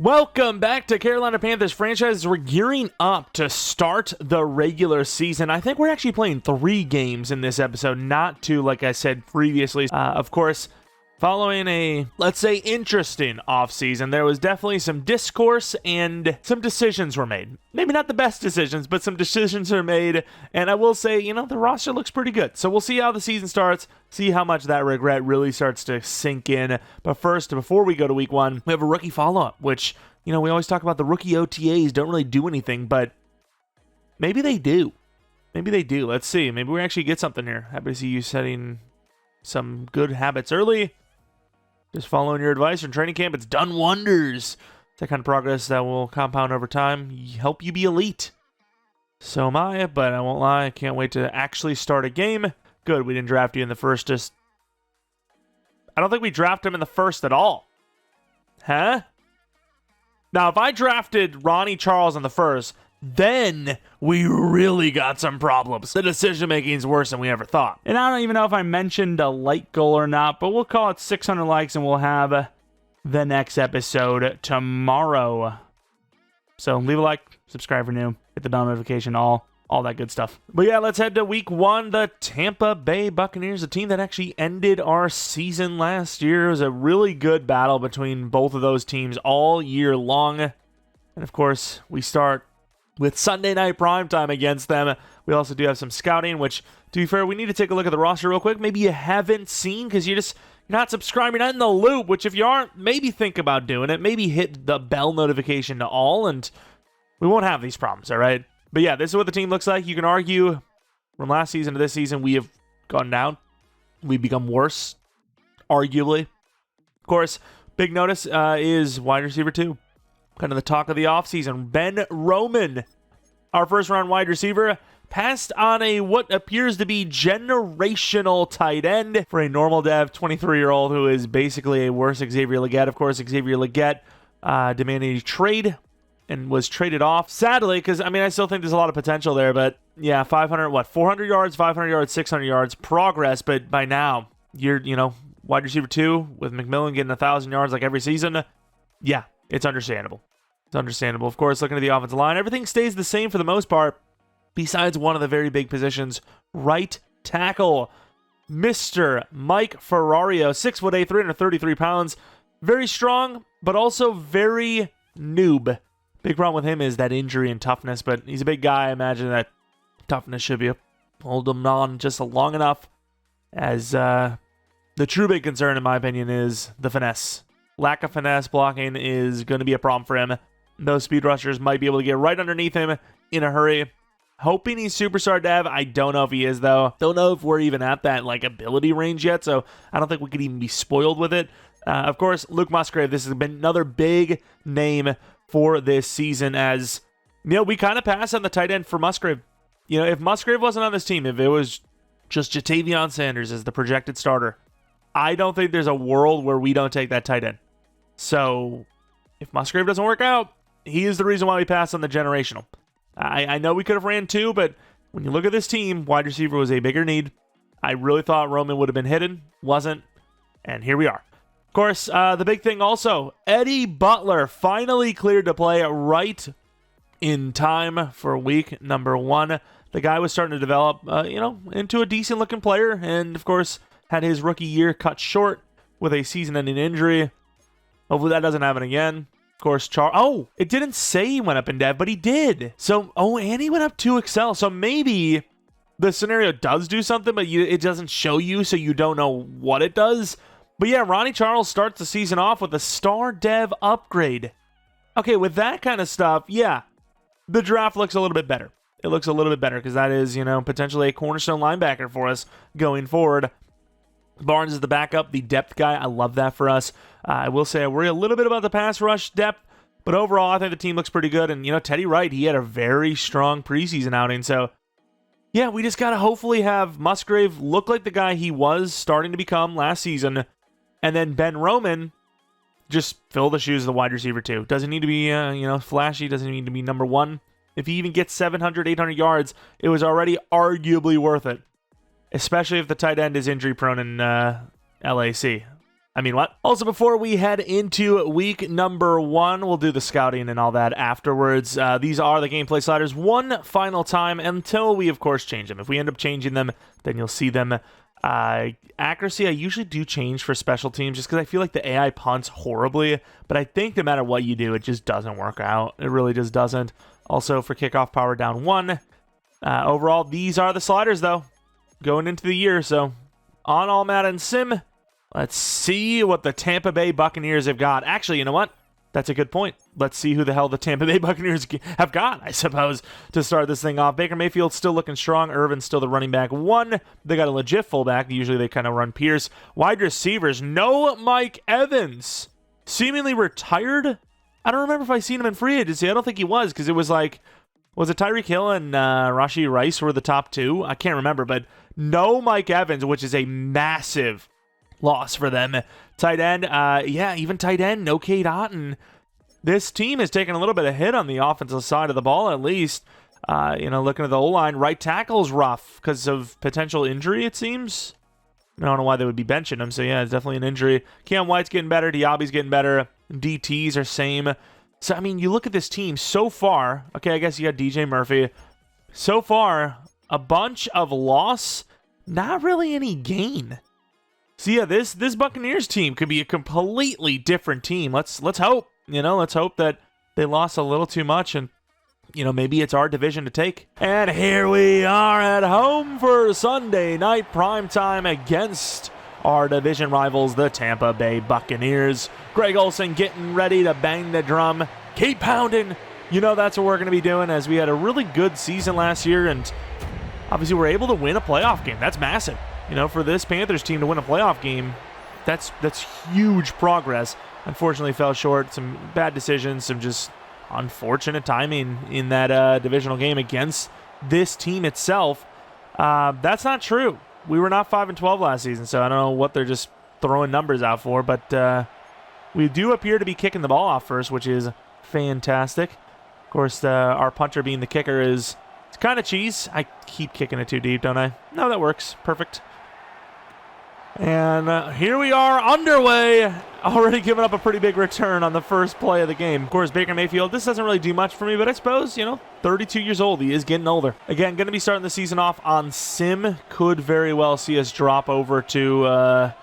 Welcome back to Carolina Panthers Franchise. We're gearing up to start the regular season. I think we're actually playing 3 games in this episode, not 2, like I said previously. Of course, following a, let's say, interesting offseason, there was definitely some discourse and some decisions were made. Maybe not the best decisions, but some decisions are made. And I will say, the roster looks pretty good. So we'll see how the season starts, see how much that regret really starts to sink in. But first, before we go to week 1, we have a rookie follow-up, which, we always talk about the rookie OTAs don't really do anything, but maybe they do. Maybe they do. Let's see. Maybe we actually get something here. Happy to see you setting some good habits early. Just following your advice from training camp, it's done wonders. It's that kind of progress that will compound over time, help you be elite. So am I, but I won't lie, I can't wait to actually start a game. Good, we didn't draft you in the first, I don't think we drafted him in the first at all. Huh? Now, if I drafted Ronnie Charles in the first, then we really got some problems. The decision-making is worse than we ever thought. And I don't even know if I mentioned a like goal or not, but we'll call it 600 likes and we'll have the next episode tomorrow. So leave a like, subscribe for new, hit the bell notification, all that good stuff. But yeah, let's head to week 1. The Tampa Bay Buccaneers, a team that actually ended our season last year. It was a really good battle between both of those teams all year long. And of course, we start with Sunday night primetime against them. We also do have some scouting, which, to be fair, we need to take a look at the roster real quick. Maybe you haven't seen because you're not subscribed, you're not in the loop, which if you aren't, maybe think about doing it. Maybe hit the bell notification to all, and we won't have these problems, all right? But yeah, this is what the team looks like. You can argue from last season to this season, we have gone down. We've become worse, arguably. Of course, big notice is wide receiver 2. Kind of the talk of the offseason. Ben Roman, our first-round wide receiver, passed on a what appears to be generational tight end for a normal dev 23-year-old who is basically a worse Xavier Legette. Of course, Xavier Legette demanded a trade and was traded off. Sadly, because, I still think there's a lot of potential there, but yeah, 400 yards, 500 yards, 600 yards, progress, but by now, you're, wide receiver 2 with McMillan getting 1,000 yards like every season. Yeah, it's understandable. It's understandable. Of course, looking at the offensive line, everything stays the same for the most part, besides one of the very big positions, right tackle. Mr. Mike Ferrario, 6'8", 333 pounds. Very strong, but also very noob. Big problem with him is that injury and toughness, but he's a big guy. I imagine that toughness should be hold him on just long enough. As the true big concern, in my opinion, is the finesse. Lack of finesse blocking is going to be a problem for him. Those speed rushers might be able to get right underneath him in a hurry. Hoping he's superstar dev. I don't know if he is, though. Don't know if we're even at that ability range yet, so I don't think we could even be spoiled with it. Of course, Luke Musgrave. This has been another big name for this season, as we kind of passed on the tight end for Musgrave. If Musgrave wasn't on this team, if it was just Jatavion Sanders as the projected starter, I don't think there's a world where we don't take that tight end. So if Musgrave doesn't work out, he is the reason why we passed on the generational. I know we could have ran 2, but when you look at this team, wide receiver was a bigger need. I really thought Roman would have been hidden, wasn't, and here we are. Of course, the big thing also, Eddie Butler finally cleared to play right in time for week number 1. The guy was starting to develop, into a decent-looking player, and of course, had his rookie year cut short with a season-ending injury. Hopefully that doesn't happen again. Of course, it didn't say he went up in dev, but he did. So, and he went up 2XL. So maybe the scenario does do something, but it doesn't show you, so you don't know what it does. But yeah, Ronnie Charles starts the season off with a star dev upgrade. Okay, with that kind of stuff, yeah, the draft looks a little bit better. It looks a little bit better because that is, potentially a cornerstone linebacker for us going forward. Barnes is the backup, the depth guy. I love that for us. I will say I worry a little bit about the pass rush depth, but overall, I think the team looks pretty good. And, Teddy Wright, he had a very strong preseason outing. So, yeah, we just got to hopefully have Musgrave look like the guy he was starting to become last season. And then Ben Roman just fill the shoes of the wide receiver 2. Doesn't need to be, flashy. Doesn't need to be number 1. If he even gets 700, 800 yards, it was already arguably worth it. Especially if the tight end is injury prone in LAC. I mean, what? Also, before we head into week number 1, we'll do the scouting and all that afterwards. These are the gameplay sliders one final time until we, of course, change them. If we end up changing them, then you'll see them. Accuracy, I usually do change for special teams just because I feel like the AI punts horribly, but I think no matter what you do, it just doesn't work out. It really just doesn't. Also, for kickoff power down 1. Overall, these are the sliders, though, going into the year. So, on all Madden Sim, let's see what the Tampa Bay Buccaneers have got. Actually, you know what? That's a good point. Let's see who the hell the Tampa Bay Buccaneers have got, I suppose, to start this thing off. Baker Mayfield's still looking strong. Irvin's still the running back 1. They got a legit fullback. Usually they kind of run Pierce. Wide receivers, no Mike Evans. Seemingly retired. I don't remember if I seen him in free agency. I don't think he was, because it was like, was it Tyreek Hill and Rashee Rice were the top 2? I can't remember, but no Mike Evans, which is a massive loss for them. Tight end, yeah, even tight end, no Cade Otton. This team is taking a little bit of hit on the offensive side of the ball, at least. Looking at the O-line, right tackle's rough because of potential injury, it seems. I don't know why they would be benching him, so yeah, it's definitely an injury. Cam White's getting better, Diaby's getting better, DTs are same. So, I mean, you look at this team so far. Okay, I guess you got DJ Murphy. So far, a bunch of loss, not really any gain. So yeah, this Buccaneers team could be a completely different team. Let's hope. Let's hope that they lost a little too much and, maybe it's our division to take. And here we are at home for Sunday night primetime against our division rivals, the Tampa Bay Buccaneers. Greg Olsen getting ready to bang the drum. Keep pounding. That's what we're going to be doing, as we had a really good season last year, and obviously we're able to win a playoff game. That's massive. For this Panthers team to win a playoff game, that's huge progress. Unfortunately, fell short. Some bad decisions, some just unfortunate timing in that divisional game against this team itself. That's not true. We were not 5-12 last season, so I don't know what they're just throwing numbers out for, but we do appear to be kicking the ball off first, which is fantastic. Of course, our punter being the kicker is kind of cheese. I keep kicking it too deep, don't I? No, that works. Perfect. And here we are underway, already giving up a pretty big return on the first play of the game. Of course, Baker Mayfield, this doesn't really do much for me, but I suppose, 32 years old. He is getting older. Again, going to be starting the season off on Sim. Could very well see us drop over to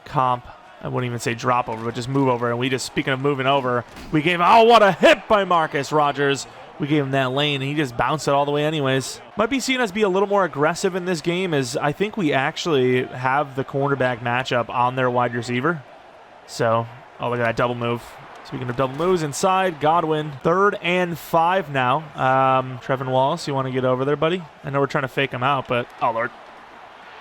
comp. I wouldn't even say drop over, but just move over. And we just, speaking of moving over, we gave, oh, what a hit by Marcus Rogers. We gave him that lane, and he just bounced it all the way anyways. Might be seeing us be a little more aggressive in this game, as I think we actually have the cornerback matchup on their wide receiver. So, oh, look at that double move. Speaking of double moves, inside, Godwin. 3rd and 5 now. Trevin Wallace, you want to get over there, buddy? I know we're trying to fake him out, but, oh, Lord.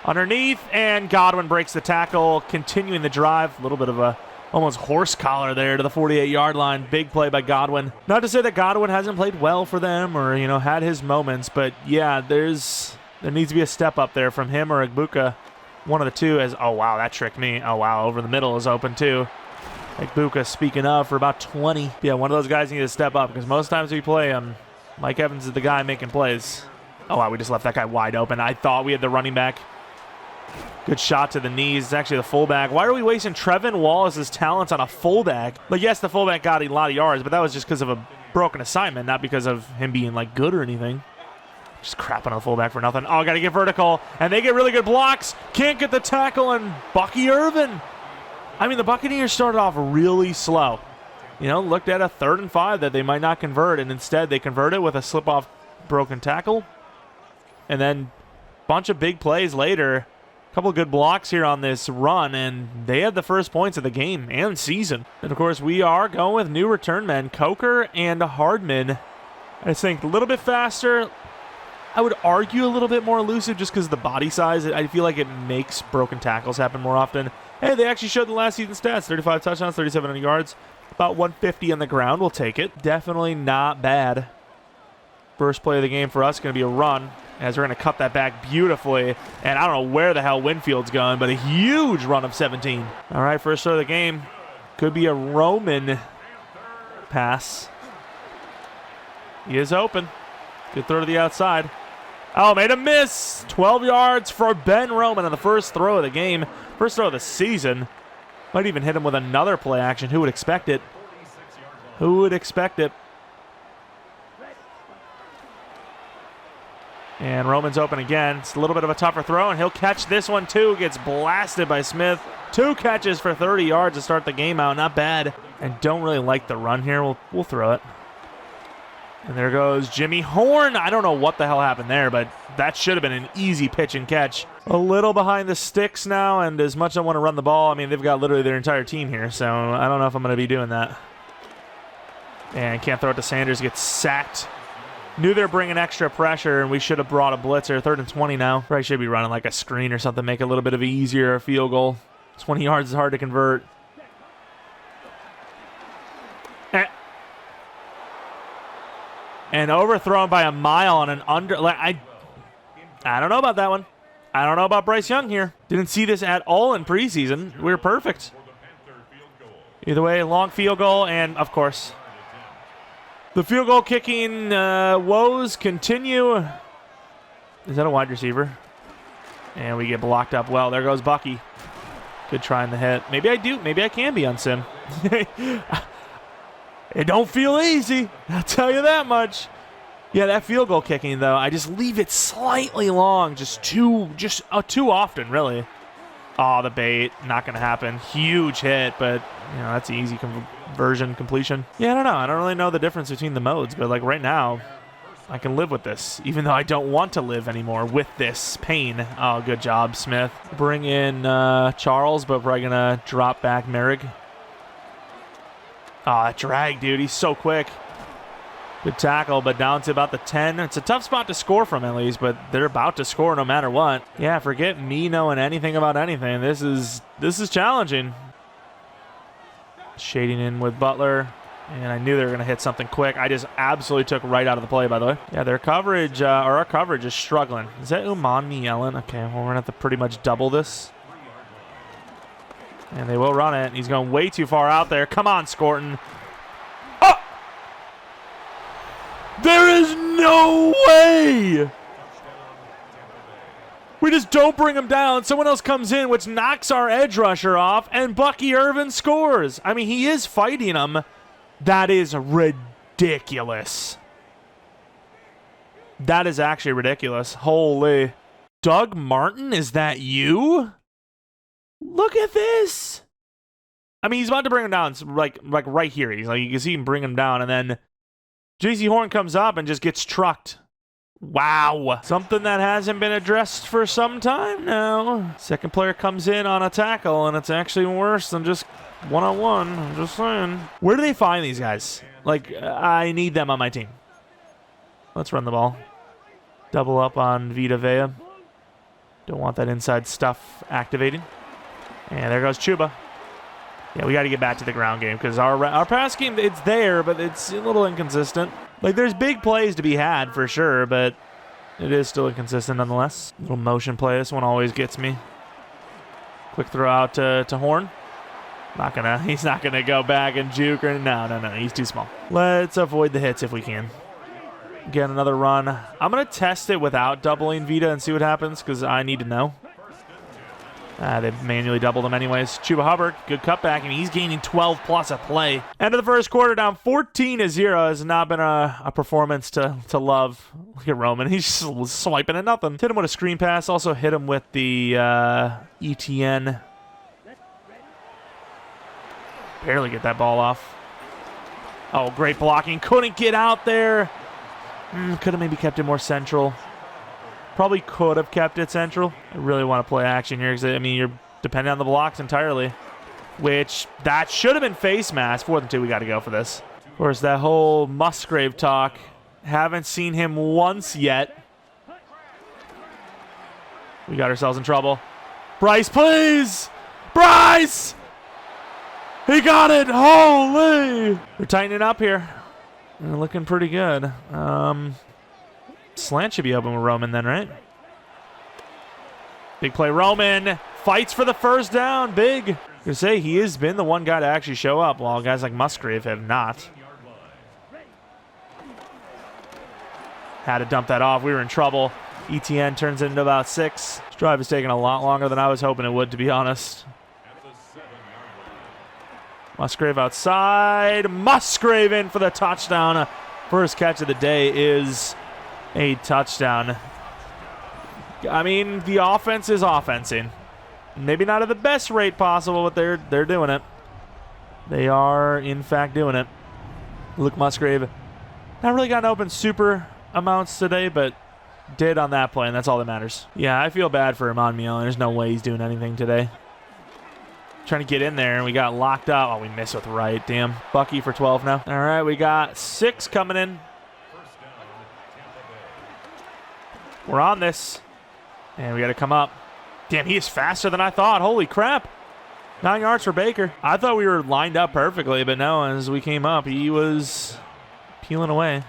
Underneath, and Godwin breaks the tackle, continuing the drive. A little bit of a almost horse collar there to the 48-yard line. Big play by Godwin. Not to say that Godwin hasn't played well for them or, had his moments, but yeah, there needs to be a step up there from him or Igbuka. One of the two. As, oh, wow, that tricked me. Oh, wow, over the middle is open too. Igbuka, speaking of, for about 20. Yeah, one of those guys needs to step up, because most times we play him, Mike Evans is the guy making plays. Oh, wow, we just left that guy wide open. I thought we had the running back. Good shot to the knees. It's actually the fullback. Why are we wasting Trevin Wallace's talents on a fullback? Like, yes, the fullback got a lot of yards, but that was just because of a broken assignment, not because of him being, good or anything. Just crapping on the fullback for nothing. Oh, got to get vertical. And they get really good blocks. Can't get the tackle, and Bucky Irvin. I mean, the Buccaneers started off really slow. Looked at a 3rd and 5 that they might not convert, and instead they converted with a slip-off broken tackle. And then a bunch of big plays later. Couple good blocks here on this run, and they had the first points of the game and season. And of course, we are going with new return men, Coker and Hardman. I think a little bit faster. I would argue a little bit more elusive just because of the body size. I feel like it makes broken tackles happen more often. Hey, they actually showed the last season stats. 35 touchdowns, 3700 yards, about 150 on the ground. We'll take it. Definitely not bad. First play of the game for us is going to be a run, as we're going to cut that back beautifully. And I don't know where the hell Winfield's going, but a huge run of 17. All right, first throw of the game. Could be a Roman pass. He is open. Good throw to the outside. Oh, made a miss. 12 yards for Ben Roman on the first throw of the game. First throw of the season. Might even hit him with another play action. Who would expect it? Who would expect it? And Roman's open again. It's a little bit of a tougher throw, and he'll catch this one too. Gets blasted by Smith. 2 catches for 30 yards to start the game out. Not bad. And don't really like the run here. We'll throw it. And there goes Jimmy Horn. I don't know what the hell happened there, but that should have been an easy pitch and catch. A little behind the sticks now, and as much as I want to run the ball, I mean, they've got literally their entire team here, so I don't know if I'm going to be doing that. And can't throw it to Sanders. Gets sacked. Knew they were bringing extra pressure, and we should have brought a blitzer. 3rd and 20 now. Probably should be running like a screen or something, make it a little bit of an easier field goal. 20 yards is hard to convert. And overthrown by a mile on an under. Like, I don't know about that one. I don't know about Bryce Young here. Didn't see this at all in preseason. We were perfect. Either way, long field goal, and of course, the field goal kicking woes continue. Is that a wide receiver? And we get blocked up well. There goes Bucky. Good try in the hit. Maybe I do. Maybe I can be on sim. It don't feel easy. I'll tell you that much. Yeah, that field goal kicking, though, I just leave it slightly long. Just too often, really. Oh, the bait. Not going to happen. Huge hit, but, you know, that's an easy conversion, completion. Yeah, I don't know. I don't really know the difference between the modes, but, like, right now, I can live with this, even though I don't want to live anymore with this pain. Oh, good job, Smith. Bring in Charles, but we're probably going to drop back Merrick. Oh, that drag, dude. He's so quick. Good tackle, but down to about the 10. It's a tough spot to score from, at least, but they're about to score no matter what. Yeah, forget me knowing anything about anything. This is challenging. Shading in with Butler, and I knew they were going to hit something quick. I just absolutely took right out of the play, by the way. Yeah, their coverage, or our coverage is struggling. Is that Umani yelling? Okay, well, we're going to have to pretty much double this. And they will run it. He's going way too far out there. Come on, Scorton. Oh! There is no way! We just don't bring him down. Someone else comes in, which knocks our edge rusher off, and Bucky Irvin scores. I mean, he is fighting him. That is ridiculous. That is actually ridiculous. Holy. Doug Martin, is that you? Look at this. I mean, he's about to bring him down. It's like right here. He's like, you can see him bring him down, and then JC Horn comes up and just gets trucked. Wow. Something that hasn't been addressed for some time now. Second player comes in on a tackle, and it's actually worse than just one-on-one. I'm just saying. Where do they find these guys? Like, I need them on my team. Let's run the ball. Double up on Vita Vea. Don't want that inside stuff activating. And there goes Chuba. Yeah, we got to get back to the ground game because our pass game, it's there, but it's a little inconsistent. Like, there's big plays to be had for sure, but it is still inconsistent nonetheless. Little motion play. This one always gets me. Quick throw out to Horn. He's not gonna go back and juke or no. He's too small. Let's avoid the hits if we can. Get another run. I'm gonna test it without doubling Vita and see what happens because I need to know. They manually doubled him anyways. Chuba Hubbard, good cutback. I mean, he's gaining 12 plus a play. End of the first quarter, down 14-0. Has not been a performance to love. Look at Roman. He's just swiping at nothing. Hit him with a screen pass. Also hit him with the ETN. Barely get that ball off. Oh, great blocking. Couldn't get out there. Could have maybe kept it more central. Probably could have kept it central. I really want to play action here because, I mean, you're dependent on the blocks entirely. Which, that should have been face mask. 4th and 2, we got to go for this. Of course, that whole Musgrave talk. Haven't seen him once yet. We got ourselves in trouble. Bryce, please! Bryce! He got it! Holy! We're tightening up here. We're looking pretty good. Slant should be open with Roman then, right? Big play, Roman. Fights for the first down. Big. I say he has been the one guy to actually show up, while guys like Musgrave have not. Had to dump that off. We were in trouble. ETN turns into about 6. This drive is taking a lot longer than I was hoping it would, to be honest. Musgrave outside. Musgrave in for the touchdown. First catch of the day is a touchdown. I mean, the offense is offensing. Maybe not at the best rate possible, but they're doing it. They are, in fact, doing it. Luke Musgrave not really gotten open super amounts today, but did on that play, and that's all that matters. Yeah, I feel bad for him on Miel. There's no way he's doing anything today. Trying to get in there, and we got locked out. Oh, we missed with right. Damn. Bucky for 12 now. All right, we got 6 coming in. We're on this. And we got to come up. Damn, he is faster than I thought. Holy crap. 9 yards for Baker. I thought we were lined up perfectly, but no, as we came up, he was peeling away.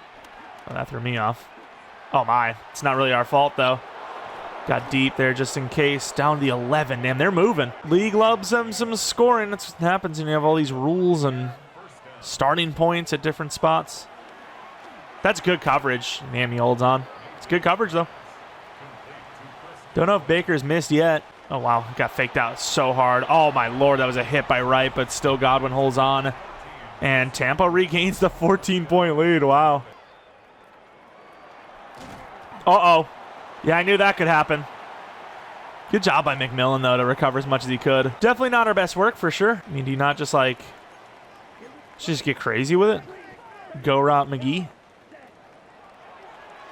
Oh, that threw me off. Oh, my. It's not really our fault, though. Got deep there just in case. Down to the 11. Damn, they're moving. League loves them some scoring. That's what happens when you have all these rules and starting points at different spots. That's good coverage. Damn, he holds on. It's good coverage, though. Don't know if Baker's missed yet. Oh, wow. Got faked out so hard. Oh, my Lord. That was a hit by Wright, but still Godwin holds on. And Tampa regains the 14-point lead. Wow. Uh-oh. Yeah, I knew that could happen. Good job by McMillan, though, to recover as much as he could. Definitely not our best work, for sure. I mean, do you not just, like, just get crazy with it? Go route McGee.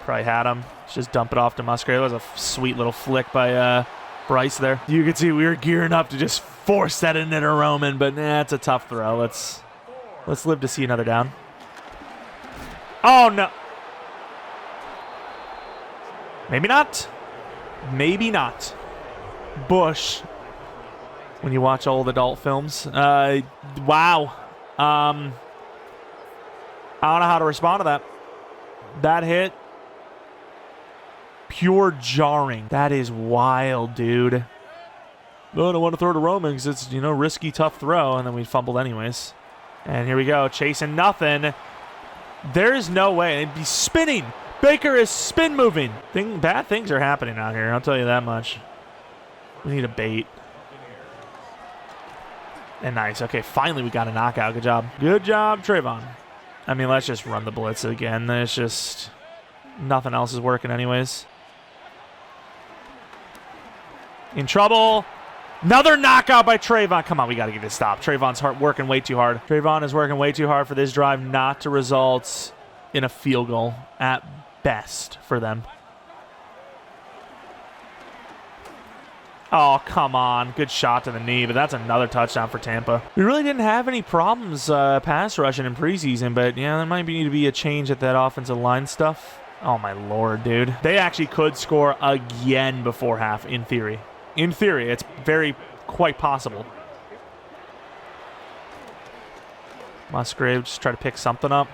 Probably had him. Just dump it off to Musgrave. That was a sweet little flick by Bryce there. You can see we were gearing up to just force that into Roman, but nah, it's a tough throw. Let's live to see another down. Oh, no. Maybe not. Maybe not. Bush. When you watch old adult films. Wow. I don't know how to respond to that. That hit. Pure jarring. That is wild, dude. Oh, I don't want to throw to Roman because it's, you know, risky, tough throw. And then we fumbled anyways. And here we go. Chasing nothing. There's no way. It'd be spinning. Baker is spin moving. Bad things are happening out here. I'll tell you that much. We need a bait. And nice. Okay, finally we got a knockout. Good job. Good job, Trayvon. I mean, let's just run the blitz again. There's just nothing else is working anyways. In trouble. Another knockout by Trayvon. Come on, we got to get this stop. Trayvon's working way too hard. Trayvon is working way too hard for this drive not to result in a field goal at best for them. Oh, come on. Good shot to the knee, but that's another touchdown for Tampa. We really didn't have any problems pass rushing in preseason, but yeah, there might need to be a change at that offensive line stuff. Oh, my Lord, dude. They actually could score again before half, in theory. In theory, it's quite possible. Musgrave just try to pick something up.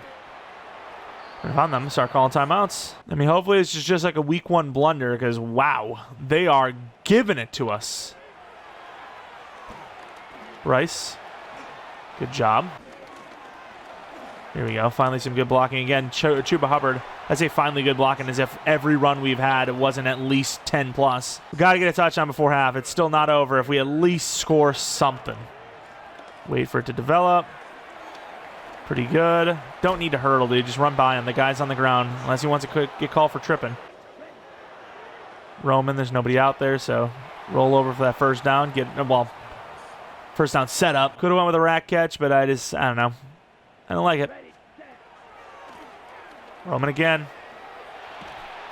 If I'm them, start calling timeouts. I mean, hopefully it's just like a week 1 blunder because, wow, they are giving it to us. Bryce, good job. Here we go. Finally some good blocking again. Chuba Hubbard. I say finally good blocking as if every run we've had wasn't at least 10 plus. We got to get a touchdown before half. It's still not over if we at least score something. Wait for it to develop. Pretty good. Don't need to hurdle, dude. Just run by him. The guy's on the ground unless he wants to get called for tripping. Roman, there's nobody out there, so roll over for that first down. First down setup. Could have went with a rack catch, but I don't know. I don't like it. Roman again.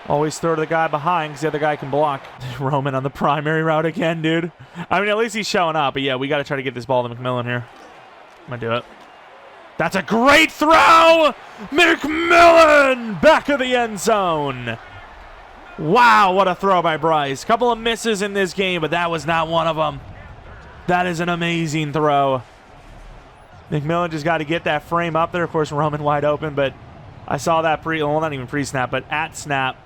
Always throw to the guy behind because the other guy can block. Roman on the primary route again, dude. I mean, at least he's showing up, but yeah, we got to try to get this ball to McMillan here. I'm going to do it. That's a great throw! McMillan! Back of the end zone. Wow, what a throw by Bryce. Couple of misses in this game, but that was not one of them. That is an amazing throw. McMillan just got to get that frame up there. Of course, Roman wide open, but I saw that not even pre-snap, but at snap.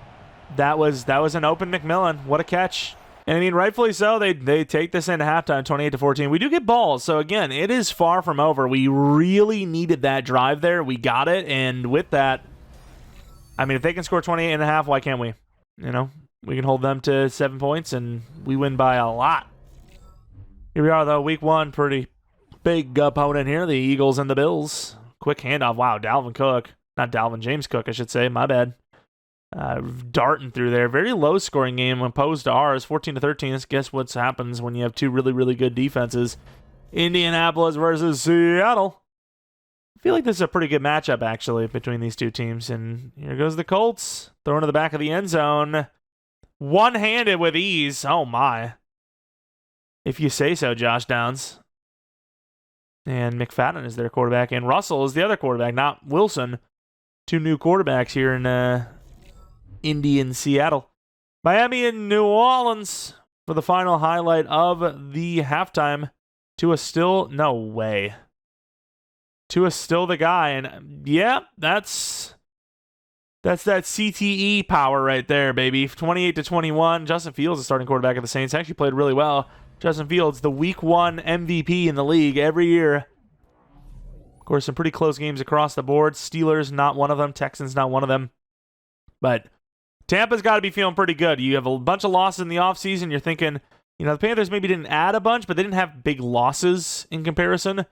That was an open McMillan. What a catch. And I mean, rightfully so, they take this into halftime, 28-14. We do get balls, so again, it is far from over. We really needed that drive there. We got it, and with that, I mean, if they can score 28 and a half, why can't we? You know, we can hold them to 7 points, and we win by a lot. Here we are, though, week 1, pretty big opponent here, the Eagles and the Bills. Quick handoff. Wow, Dalvin Cook. Not Dalvin, James Cook, I should say. My bad. Darting through there. Very low-scoring game opposed to ours. 14-13. Guess what happens when you have two really, really good defenses. Indianapolis versus Seattle. I feel like this is a pretty good matchup, actually, between these two teams. And here goes the Colts. Throwing to the back of the end zone. One-handed with ease. Oh, my. If you say so, Josh Downs. And McFadden is their quarterback. And Russell is the other quarterback, not Wilson. Two new quarterbacks here in Indy and Seattle. Miami and New Orleans for the final highlight of the halftime. Tua still, no way. Tua's still the guy, and yeah, that's that CTE power right there, baby. 28-21. Justin Fields is starting quarterback of the Saints. Actually played really well. Justin Fields, the Week 1 MVP in the league every year. Of course, some pretty close games across the board. Steelers, not one of them. Texans, not one of them. But Tampa's got to be feeling pretty good. You have a bunch of losses in the offseason. You're thinking, you know, the Panthers maybe didn't add a bunch, but they didn't have big losses in comparison.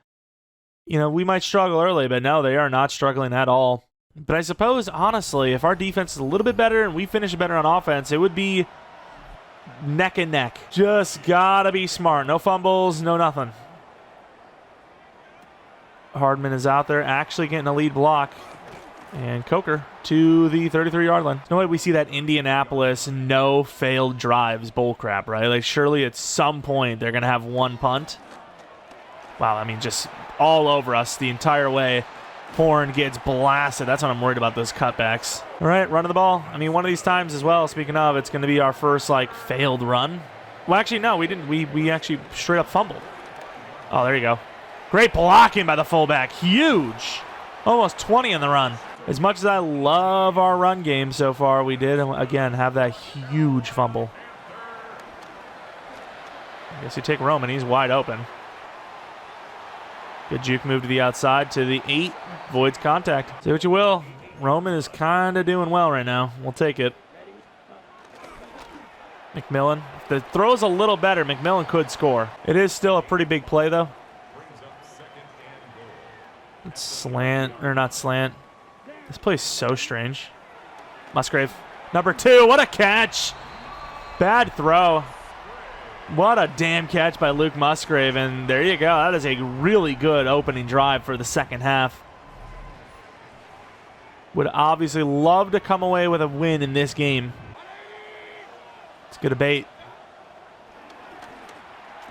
You know, we might struggle early, but no, they are not struggling at all. But I suppose, honestly, if our defense is a little bit better and we finish better on offense, it would be neck and neck. Just got to be smart. No fumbles, no nothing. Hardman is out there actually getting a lead block. And Coker to the 33-yard line. No way we see that Indianapolis no failed drives bullcrap, right? Like, surely at some point they're going to have one punt. Wow, I mean, just all over us the entire way. Horn gets blasted. That's what I'm worried about, those cutbacks. All right, running the ball. I mean, one of these times as well, speaking of, it's going to be our first, like, failed run. Well, actually, no, we didn't. We actually straight up fumbled. Oh, there you go. Great blocking by the fullback. Huge. Almost 20 in the run. As much as I love our run game so far, we did, again, have that huge fumble. I guess you take Roman. He's wide open. Good juke move to the outside to the 8. Voids contact. Say what you will. Roman is kind of doing well right now. We'll take it. McMillan. If the throw's a little better, McMillan could score. It is still a pretty big play, though. It's slant, or not slant. This play's so strange. Musgrave. Number 2. What a catch. Bad throw. What a damn catch by Luke Musgrave. And there you go. That is a really good opening drive for the second half. Would obviously love to come away with a win in this game. It's good debate.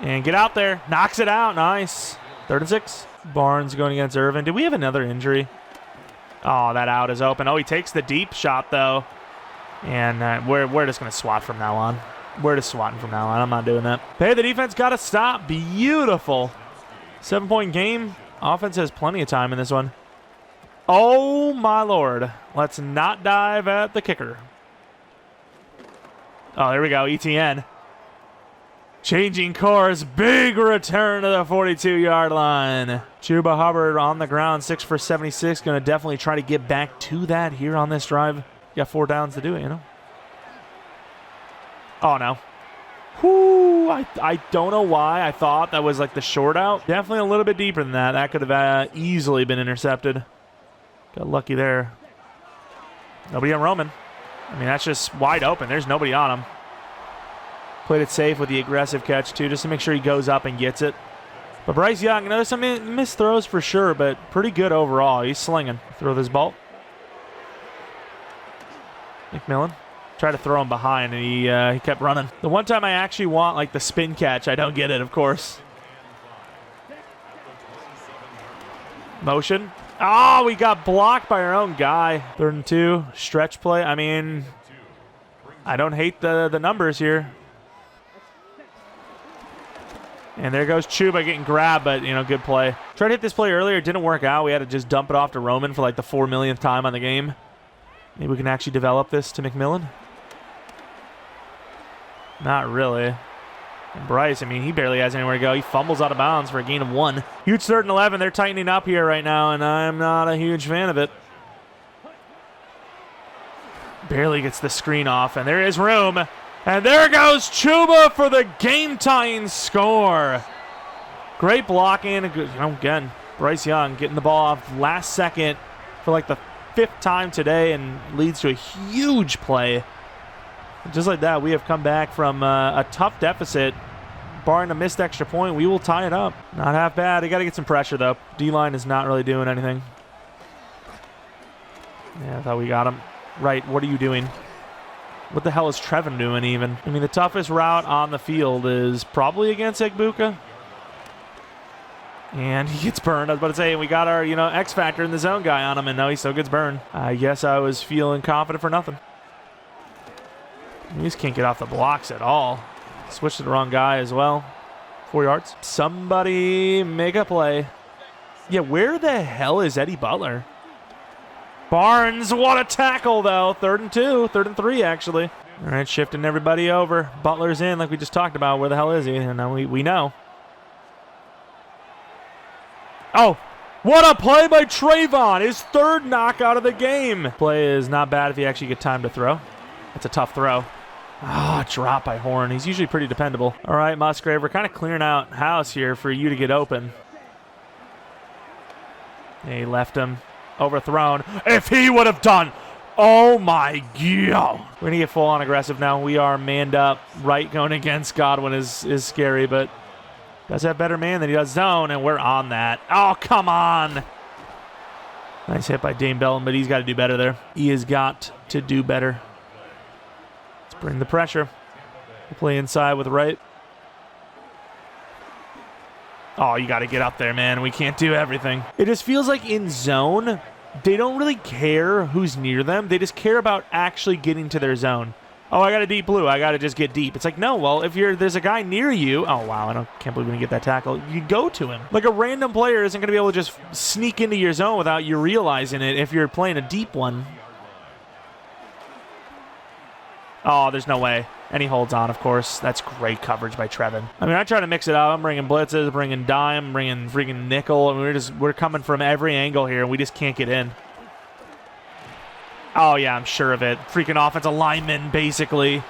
And get out there. Knocks it out. Nice. 3rd and 6. Barnes going against Irvin. Did we have another injury? Oh, that out is open. Oh, he takes the deep shot, though. And we're just going to swat from now on. We're just swatting from now on. I'm not doing that. Hey, the defense got to stop. Beautiful. 7-point game. Offense has plenty of time in this one. Oh, my Lord. Let's not dive at the kicker. Oh, there we go. ETN. Changing course. Big return to the 42-yard line. Chuba Hubbard on the ground. 6 for 76. Going to definitely try to get back to that here on this drive. You got 4 downs to do it, you know. Oh, no. Whoo, I don't know why I thought that was like the short out. Definitely a little bit deeper than that. That could have easily been intercepted. Got lucky there. Nobody on Roman. I mean, that's just wide open. There's nobody on him. Played it safe with the aggressive catch, too, just to make sure he goes up and gets it. But Bryce Young, there's some missed throws for sure, but pretty good overall. He's slinging. Throw this ball. McMillan. Tried to throw him behind, and he kept running. The one time I actually want, like, the spin catch, I don't get it, of course. Motion. Oh, we got blocked by our own guy. 3rd and 2. Stretch play. I mean, I don't hate the numbers here. And there goes Chuba getting grabbed, but, you know, good play. Tried to hit this play earlier. It didn't work out. We had to just dump it off to Roman for, like, the 4 millionth time on the game. Maybe we can actually develop this to McMillan. Not really. And Bryce, I mean, he barely has anywhere to go. He fumbles out of bounds for a gain of 1. Huge 3rd and 11. They're tightening up here right now, and I'm not a huge fan of it. Barely gets the screen off, and there is room. And there goes Chuba for the game-tying score. Great blocking. Again, Bryce Young getting the ball off last second for like the 5th time today and leads to a huge play. Just like that, we have come back from a tough deficit. Barring a missed extra point, we will tie it up. Not half bad. They got to get some pressure, though. D-line is not really doing anything. Yeah, I thought we got him. Right, what are you doing? What the hell is Trevin doing, even? I mean, the toughest route on the field is probably against Egbuka. And he gets burned. I was about to say, we got our, X Factor in the zone guy on him, and no, he still gets burned. I guess I was feeling confident for nothing. We just can't get off the blocks at all. Switched to the wrong guy as well. 4 yards. Somebody make a play. Yeah, where the hell is Eddie Butler? Barnes, what a tackle, though. 3rd and 2. 3rd and 3, actually. All right, shifting everybody over. Butler's in, like we just talked about. Where the hell is he? And now we know. Oh, what a play by Trayvon. His 3rd knockout of the game. Play is not bad if you actually get time to throw. It's a tough throw. Ah, drop by Horn. He's usually pretty dependable. All right, Musgrave, we're kind of clearing out house here for you to get open. Yeah, he left him overthrown. If he would have done, oh my God. We're going to get full on aggressive now. We are manned up. Right going against Godwin is scary, but does have better man than he does zone, and we're on that. Oh, come on. Nice hit by Dame Bellum, but he's got to do better there. He has got to do better. Bring the pressure. We'll play inside with Wright. Oh, you got to get up there, man. We can't do everything. It just feels like in zone, they don't really care who's near them. They just care about actually getting to their zone. Oh, I got a deep blue. I got to just get deep. It's like, no, well, if there's a guy near you. Oh, wow. Can't believe we didn't get that tackle. You go to him. Like a random player isn't going to be able to just sneak into your zone without you realizing it if you're playing a deep one. Oh, there's no way. And he holds on, of course. That's great coverage by Trevin. I mean, I try to mix it up. I'm bringing blitzes, bringing dime, bringing freaking nickel. I mean, we're coming from every angle here, and we just can't get in. Oh, yeah, I'm sure of it. Freaking offensive lineman, basically.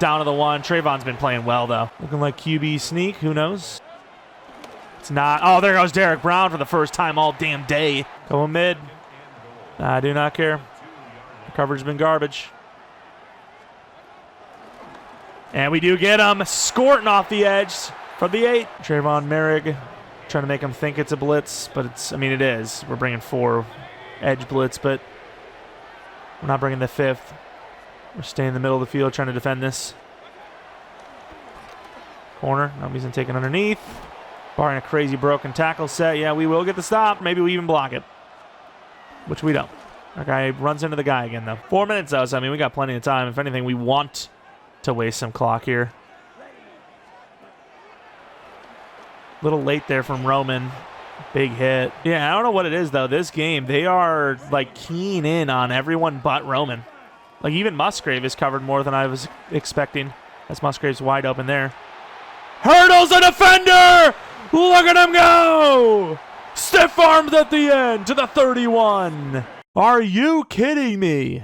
Down to the 1. Trayvon's been playing well, though. Looking like QB sneak. Who knows? It's not. Oh, there goes Derek Brown for the first time all damn day. Going mid. I do not care. The coverage has been garbage. And we do get him squirting off the edge from the 8. Trayvon Merrick trying to make him think it's a blitz, but it is. We're bringing 4 edge blitz, but we're not bringing the 5th. We're staying in the middle of the field trying to defend this. Corner. Nobody's been taken underneath. Barring a crazy broken tackle set. Yeah, we will get the stop. Maybe we even block it, which we don't. Our guy runs into the guy again, though. 4 minutes, though, so, we got plenty of time. If anything, we want to waste some clock here. Little late there from Roman. Big hit. Yeah, I don't know what it is, though. This game, they are, like, keen in on everyone but Roman. Like, even Musgrave is covered more than I was expecting. That's Musgrave's wide open there. Hurdles a defender! Look at him go! Stiff arms at the end to the 31. Are you kidding me?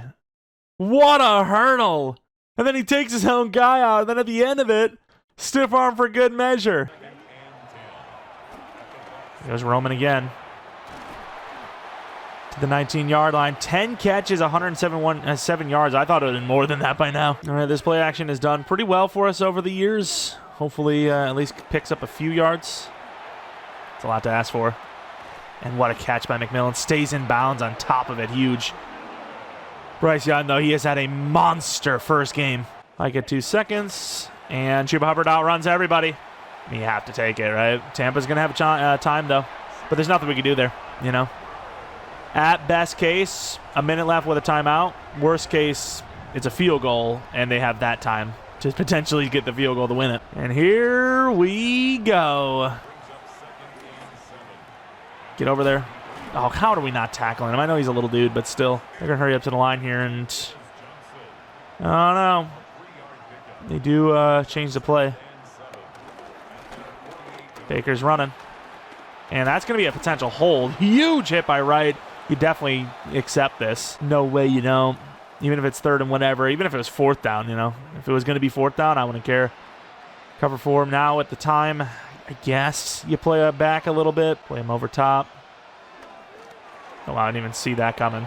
What a hurdle! And then he takes his own guy out, and then at the end of it, stiff arm for good measure. Goes Roman again. To the 19-yard line. 10 catches, 107 yards. I thought it would have been more than that by now. All right, this play action has done pretty well for us over the years. Hopefully at least picks up a few yards. It's a lot to ask for. And what a catch by McMillan. Stays in bounds on top of it. Huge. Bryce Young, though, he has had a monster first game. I get 2 seconds, and Chuba Hubbard outruns everybody. You have to take it, right? Tampa's going to have a time, though. But there's nothing we can do there, At best case, a minute left with a timeout. Worst case, it's a field goal, and they have that time to potentially get the field goal to win it. And here we go. Get over there. Oh, how are we not tackling him? I know he's a little dude, but still. They're going to hurry up to the line here, and oh, no. They do change the play. Baker's running. And that's going to be a potential hold. Huge hit by Wright. You definitely accept this. No way you don't. Even if it's 3rd and whatever. Even if it was 4th down, If it was going to be 4th down, I wouldn't care. Cover for him now at the time. I guess you play it back a little bit, play him over top. Oh, wow, I didn't even see that coming.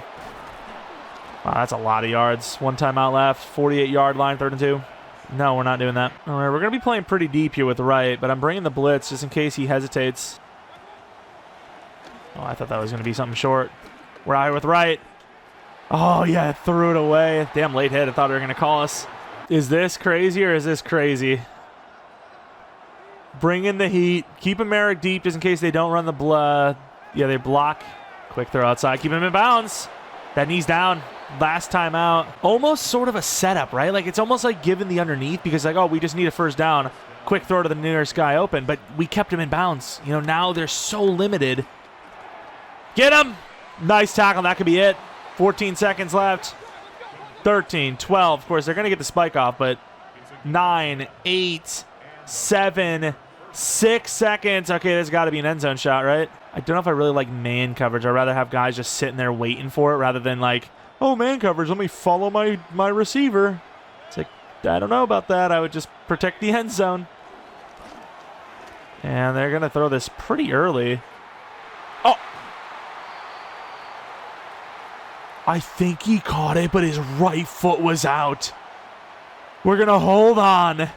Wow, that's a lot of yards. One timeout left, 48-yard line, 3rd and 2. No, we're not doing that. All right, we're going to be playing pretty deep here with Wright, but I'm bringing the blitz just in case he hesitates. Oh, I thought that was going to be something short. We're out here with Wright. Oh, yeah, threw it away. Damn late hit. I thought they were going to call us. Is this crazy or is this crazy? Bring in the heat. Keep Merrick deep just in case they don't run the blood. Yeah, they block. Quick throw outside. Keep him in bounds. That knee's down. Last time out. Almost sort of a setup, right? Like, it's almost like giving the underneath because, like, oh, we just need a first down. Quick throw to the nearest guy open, but we kept him in bounds. You know, now they're so limited. Get him! Nice tackle. That could be it. 14 seconds left. 13, 12. Of course, they're going to get the spike off, but 9, 8, 7, 6 seconds. Okay, there's got to be an end zone shot, right? I don't know if I really like man coverage. I'd rather have guys just sitting there waiting for it rather than like, oh, man coverage, let me follow my receiver. It's like, I don't know about that. I would just protect the end zone. And they're going to throw this pretty early. Oh! I think he caught it, but his right foot was out. We're going to hold on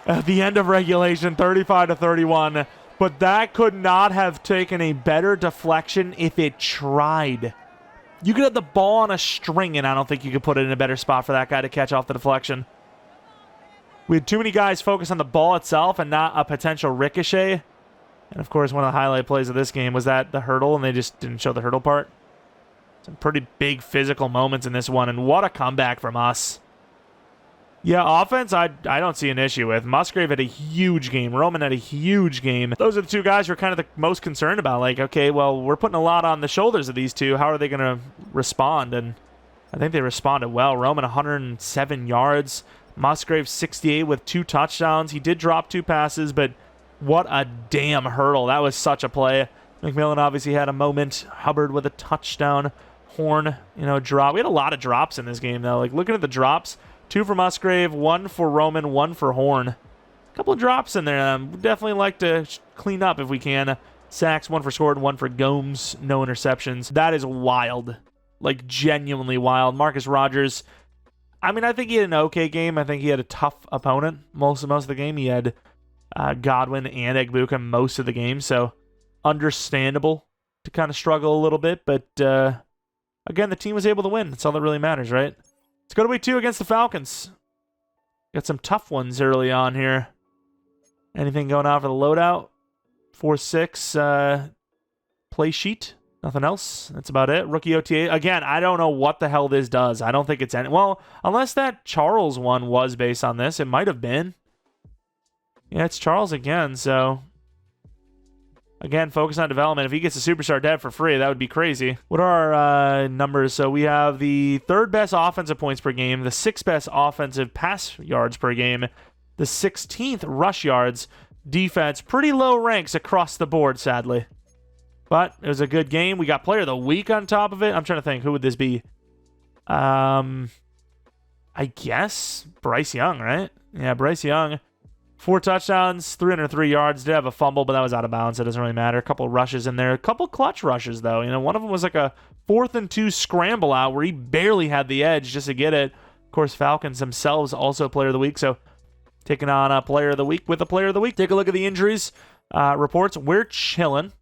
at the end of regulation, 35-31. But that could not have taken a better deflection if it tried. You could have the ball on a string, and I don't think you could put it in a better spot for that guy to catch off the deflection. We had too many guys focus on the ball itself and not a potential ricochet. And, of course, one of the highlight plays of this game was that the hurdle, and they just didn't show the hurdle part. Some pretty big physical moments in this one, and what a comeback from us. Yeah, offense, I don't see an issue with. Musgrave had a huge game. Roman had a huge game. Those are the two guys we're kind of the most concerned about. Like, okay, well, we're putting a lot on the shoulders of these two. How are they going to respond? And I think they responded well. Roman, 107 yards. Musgrave, 68 with 2 touchdowns. He did drop 2 passes, but what a damn hurdle. That was such a play. McMillan obviously had a moment. Hubbard with a touchdown. Horn, drop. We had a lot of drops in this game, though. Like, looking at the drops, 2 for Musgrave, 1 for Roman, 1 for Horn. A couple of drops in there. Definitely like to clean up if we can. Sacks, 1 for Scored, 1 for Gomes. No interceptions. That is wild. Like, genuinely wild. Marcus Rogers, I mean, I think he had an okay game. I think he had a tough opponent most of the game. He had Godwin and Egbuka most of the game, so understandable to kind of struggle a little bit. But, again, the team was able to win. That's all that really matters, right? Let's go to week 2 against the Falcons. Got some tough ones early on here. Anything going on for the loadout? 4-6 play sheet. Nothing else. That's about it. Rookie OTA. Again, I don't know what the hell this does. I don't think it's any... Well, unless that Charles one was based on this. It might have been. Yeah, it's Charles again, so... Again, focus on development. If he gets a superstar dev for free, that would be crazy. What are our numbers? So we have the 3rd best offensive points per game, the 6th best offensive pass yards per game, the 16th rush yards, defense. Pretty low ranks across the board, sadly. But it was a good game. We got player of the week on top of it. I'm trying to think. Who would this be? I guess Bryce Young, right? Yeah, Bryce Young. 4 touchdowns, 303 yards. Did have a fumble, but that was out of bounds. It doesn't really matter. A couple of rushes in there. A couple clutch rushes, though. One of them was like a 4th and 2 scramble out where he barely had the edge just to get it. Of course, Falcons themselves also player of the week. So taking on a player of the week with a player of the week. Take a look at the injuries reports. We're chilling.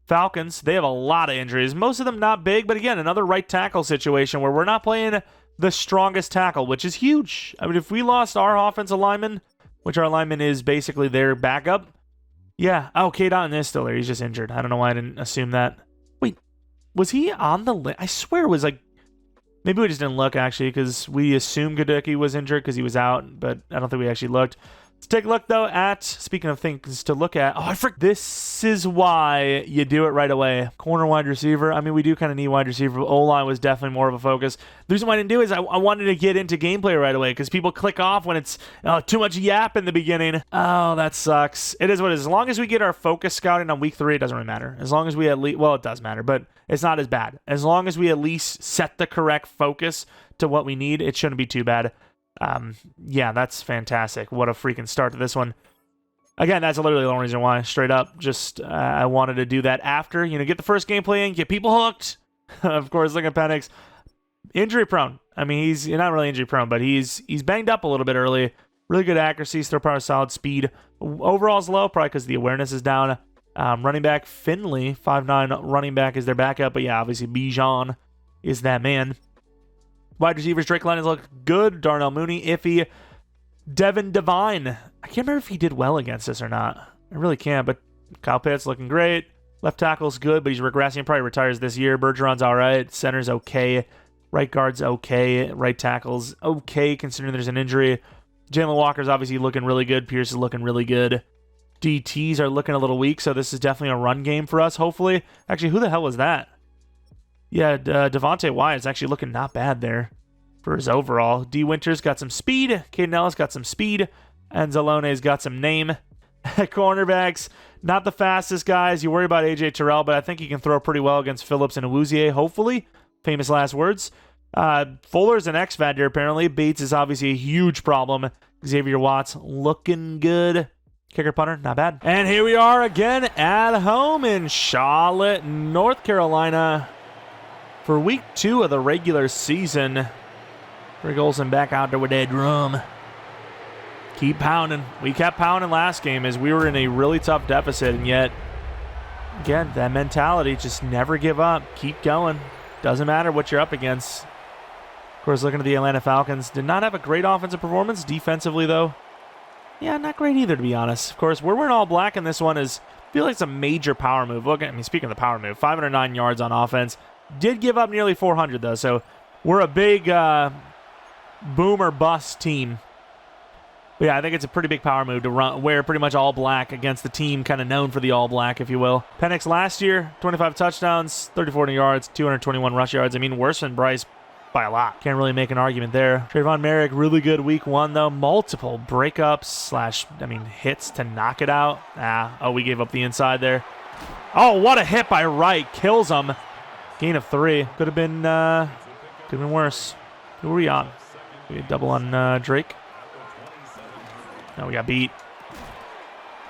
Falcons, they have a lot of injuries. Most of them not big, but again, another right tackle situation where we're not playing the strongest tackle, which is huge. I mean, if we lost our offensive lineman, which our lineman is basically their backup. Yeah. Oh, Kate Otten is still there. He's just injured. I don't know why I didn't assume that. Wait, was he on the list? I swear it was like... Maybe we just didn't look, actually, because we assumed Goodicke was injured because he was out, but I don't think we actually looked. Let's take a look, though, at... Speaking of things to look at... Oh, I forgot. This is why you do it right away. Corner wide receiver. I mean, we do kind of need wide receiver, but O-line was definitely more of a focus. The reason why I didn't do it is I wanted to get into gameplay right away because people click off when it's too much yap in the beginning. Oh, that sucks. It is what it is. As long as we get our focus scouting on week 3, it doesn't really matter. As long as we at least... Well, it does matter, but it's not as bad. As long as we at least set the correct focus to what we need, it shouldn't be too bad. Yeah, that's fantastic. What a freaking start to this one. Again, that's literally the only reason why. Straight up, just I wanted to do that after. Get the first gameplay in, get people hooked. Of course, look at Penix. Injury prone. I mean, he's not really injury prone, but he's banged up a little bit early. Really good accuracy, throw power, solid speed. Overall's low, probably because the awareness is down. Running back Finley, 5'9" running back is their backup. But yeah, obviously Bijan is that man. Wide receivers, Drake London's look good. Darnell Mooney, iffy. Devin Devine. I can't remember if he did well against us or not. I really can't, but Kyle Pitts looking great. Left tackle's good, but he's regressing. Probably retires this year. Bergeron's all right. Center's okay. Right guard's okay. Right tackle's okay, considering there's an injury. Jalen Walker's obviously looking really good. Pierce is looking really good. DTs are looking a little weak, so this is definitely a run game for us, hopefully. Actually, who the hell was that? Yeah, Devontae Wyatt's actually looking not bad there for his overall. D. Winters got some speed. Caden Ellis got some speed. And Zalone's got some name. Cornerbacks, not the fastest guys. You worry about AJ Terrell, but I think he can throw pretty well against Phillips and Awuzie, hopefully. Famous last words. Fuller's an X factor, apparently. Bates is obviously a huge problem. Xavier Watts looking good. Kicker punter, not bad. And here we are again at home in Charlotte, North Carolina for week 2 of the regular season. Greg Olsen back out there with that drum. Keep pounding. We kept pounding last game as we were in a really tough deficit, and yet, again, that mentality, just never give up. Keep going. Doesn't matter what you're up against. Of course, looking at the Atlanta Falcons, did not have a great offensive performance. Defensively, though, yeah, not great either, to be honest. Of course, we're wearing all black in this one. I feel like it's a major power move. Look, speaking of the power move, 509 yards on offense. Did give up nearly 400, though, so we're a big boom or bust team. But yeah, I think it's a pretty big power move to wear pretty much all black against the team kind of known for the all black, if you will. Penix last year, 25 touchdowns, 34 yards, 221 rush yards. I mean, worse than Bryce by a lot. Can't really make an argument there. Trayvon Merrick, really good week 1, though. Multiple breakups / hits to knock it out. We gave up the inside there. Oh, what a hit by Wright. Kills him. Gain of 3. Could have been worse. Who were we on? We had double on Drake. No, we got beat.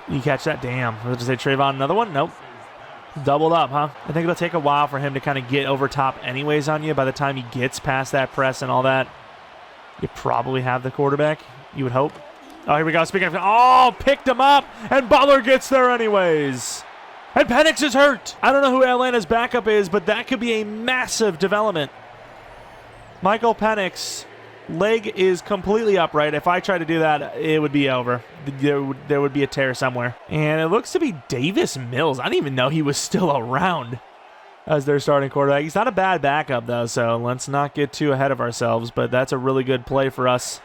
You catch that? Damn. I was going to say Trayvon, another one? Nope. Doubled up, huh? I think it'll take a while for him to kind of get over top anyways on you. By the time he gets past that press and all that, you probably have the quarterback, you would hope. Oh, here we go. Speaking of... picked him up, and Butler gets there anyways. And Penix is hurt. I don't know who Atlanta's backup is, but that could be a massive development. Michael Penix... leg is completely upright. If I try to do that, it would be over. There would be a tear somewhere. And it looks to be Davis Mills. I didn't even know he was still around as their starting quarterback. He's not a bad backup, though, so let's not get too ahead of ourselves. But that's a really good play for us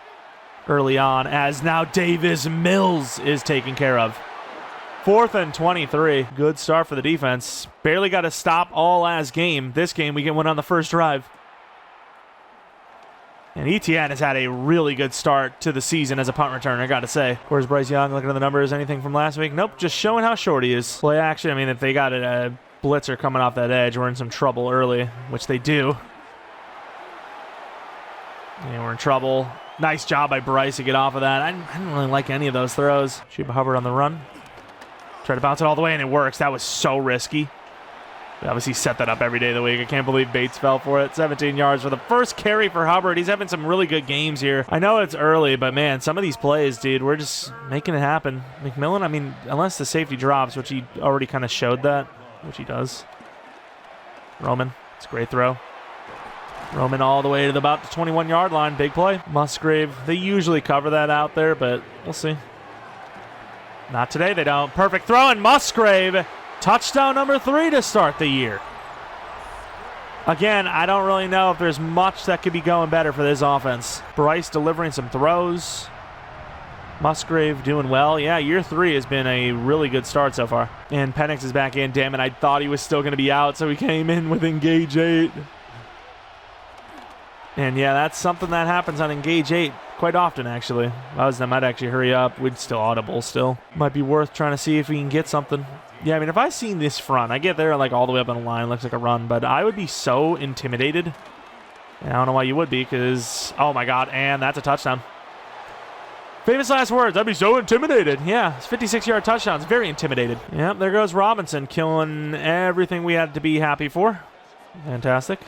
early on, as now Davis Mills is taken care of. 4th and 23. Good start for the defense. Barely got a stop all last game. This game, we get one on the first drive. And ETN has had a really good start to the season as a punt returner, I got to say. Of course, Bryce Young, looking at the numbers, anything from last week? Nope, just showing how short he is. Play action, if they got a blitzer coming off that edge, we're in some trouble early, which they do. And we're in trouble. Nice job by Bryce to get off of that. I didn't really like any of those throws. Chuba Hubbard on the run. Try to bounce it all the way, and it works. That was so risky. We obviously set that up every day of the week. I can't believe Bates fell for it. 17 yards for the first carry for Hubbard. He's having some really good games here. I know it's early, but man, some of these plays, dude, we're just making it happen. McMillan, unless the safety drops, which he already kind of showed that, which he does. Roman, it's a great throw. Roman all the way to about the 21-yard line. Big play. Musgrave, they usually cover that out there, but we'll see. Not today, they don't. Perfect throw, and Musgrave... touchdown number 3 to start the year. Again, I don't really know if there's much that could be going better for this offense. Bryce delivering some throws. Musgrave doing well. Yeah, year 3 has been a really good start so far. And Penix is back in. Damn it, I thought he was still going to be out, so he came in with Engage 8. And yeah, that's something that happens on Engage 8 quite often, actually. If I was them, I'd actually hurry up. We'd still audible still. Might be worth trying to see if we can get something. Yeah, if I seen this front, I get there all the way up on the line, looks like a run, but I would be so intimidated. And I don't know why you would be, because, oh my God, and that's a touchdown. Famous last words. I'd be so intimidated. Yeah, it's 56-yard touchdowns. Very intimidated. Yep, there goes Robinson, killing everything we had to be happy for. Fantastic.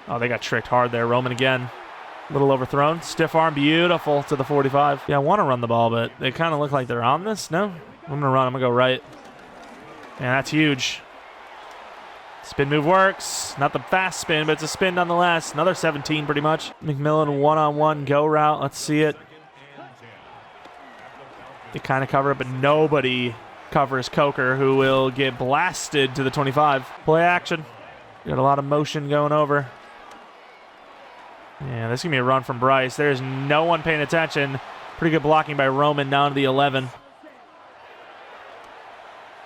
Oh, they got tricked hard there. Roman again. A little overthrown. Stiff arm. Beautiful to the 45. Yeah, I want to run the ball, but they kind of look like they're on this. No? I'm going to run. I'm going to go right. Yeah, that's huge. Spin move works. Not the fast spin, but it's a spin nonetheless. Another 17 pretty much. McMillan one-on-one go route. Let's see it. They kind of cover it, but nobody covers Coker, who will get blasted to the 25. Play action. Got a lot of motion going over. Yeah, this is going to be a run from Bryce. There's no one paying attention. Pretty good blocking by Roman down to the 11.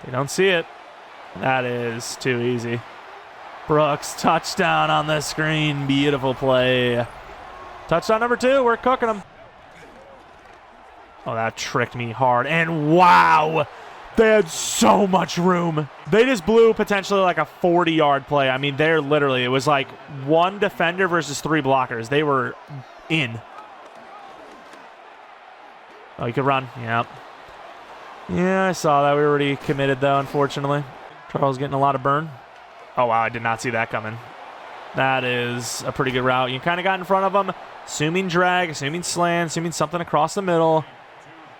They don't see it. That is too easy. Brooks, touchdown on the screen. Beautiful play. Touchdown number 2. We're cooking them. Oh, that tricked me hard. And wow, they had so much room. They just blew potentially like a 40-yard play. I mean, they're literally, it was like one defender versus 3 blockers. They were in. Oh, you could run. Yep. Yeah, I saw that. We were already committed, though, unfortunately. Charles getting a lot of burn. Oh, wow, I did not see that coming. That is a pretty good route. You kind of got in front of them, assuming drag, assuming slant, assuming something across the middle.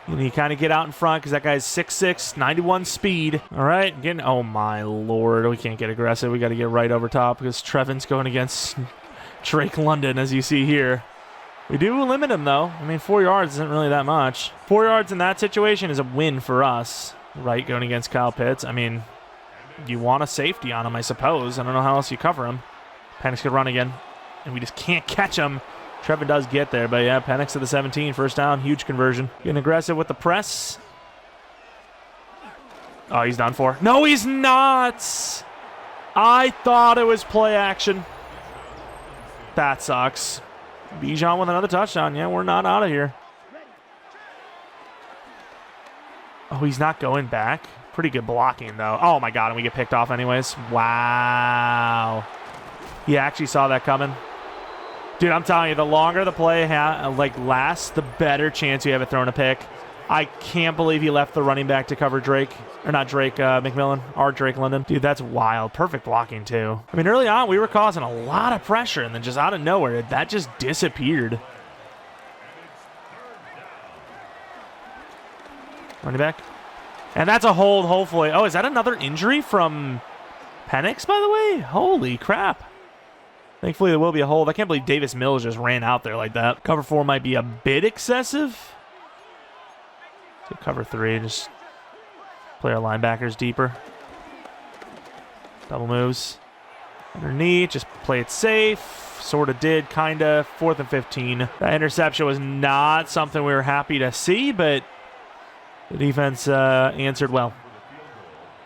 And you kind of get out in front because that guy's 6'6", 91 speed. All right, again. Oh, my Lord. We can't get aggressive. We got to get right over top because Trevin's going against Drake London, as you see here. We do limit him, though. I mean, 4 yards isn't really that much. 4 yards in that situation is a win for us, right, going against Kyle Pitts. I mean, you want a safety on him, I suppose. I don't know how else you cover him. Penix could run again, and we just can't catch him. Trevin does get there, but yeah, Penix to the 17, first down, huge conversion. Getting aggressive with the press. Oh, he's done for. No, he's not! I thought it was play action. That sucks. Bijan with another touchdown. Yeah, we're not out of here. Oh, he's not going back. Pretty good blocking, though. Oh, my God, and we get picked off anyways. Wow. He actually saw that coming. Dude, I'm telling you, the longer the play lasts, the better chance you have of throwing a pick. I can't believe he left the running back to cover Drake. Or not Drake, McMillan. Or Drake London. Dude, that's wild. Perfect blocking, too. I mean, early on, we were causing a lot of pressure, and then just out of nowhere, that just disappeared. Running back. And that's a hold, hopefully. Oh, is that another injury from Penix, by the way? Holy crap. Thankfully, there will be a hold. I can't believe Davis Mills just ran out there like that. Cover 4 might be a bit excessive. So cover 3, just play our linebackers deeper. Double moves. Underneath, just play it safe. Sort of did, kind of. 4th and 15. That interception was not something we were happy to see, but the defense answered well.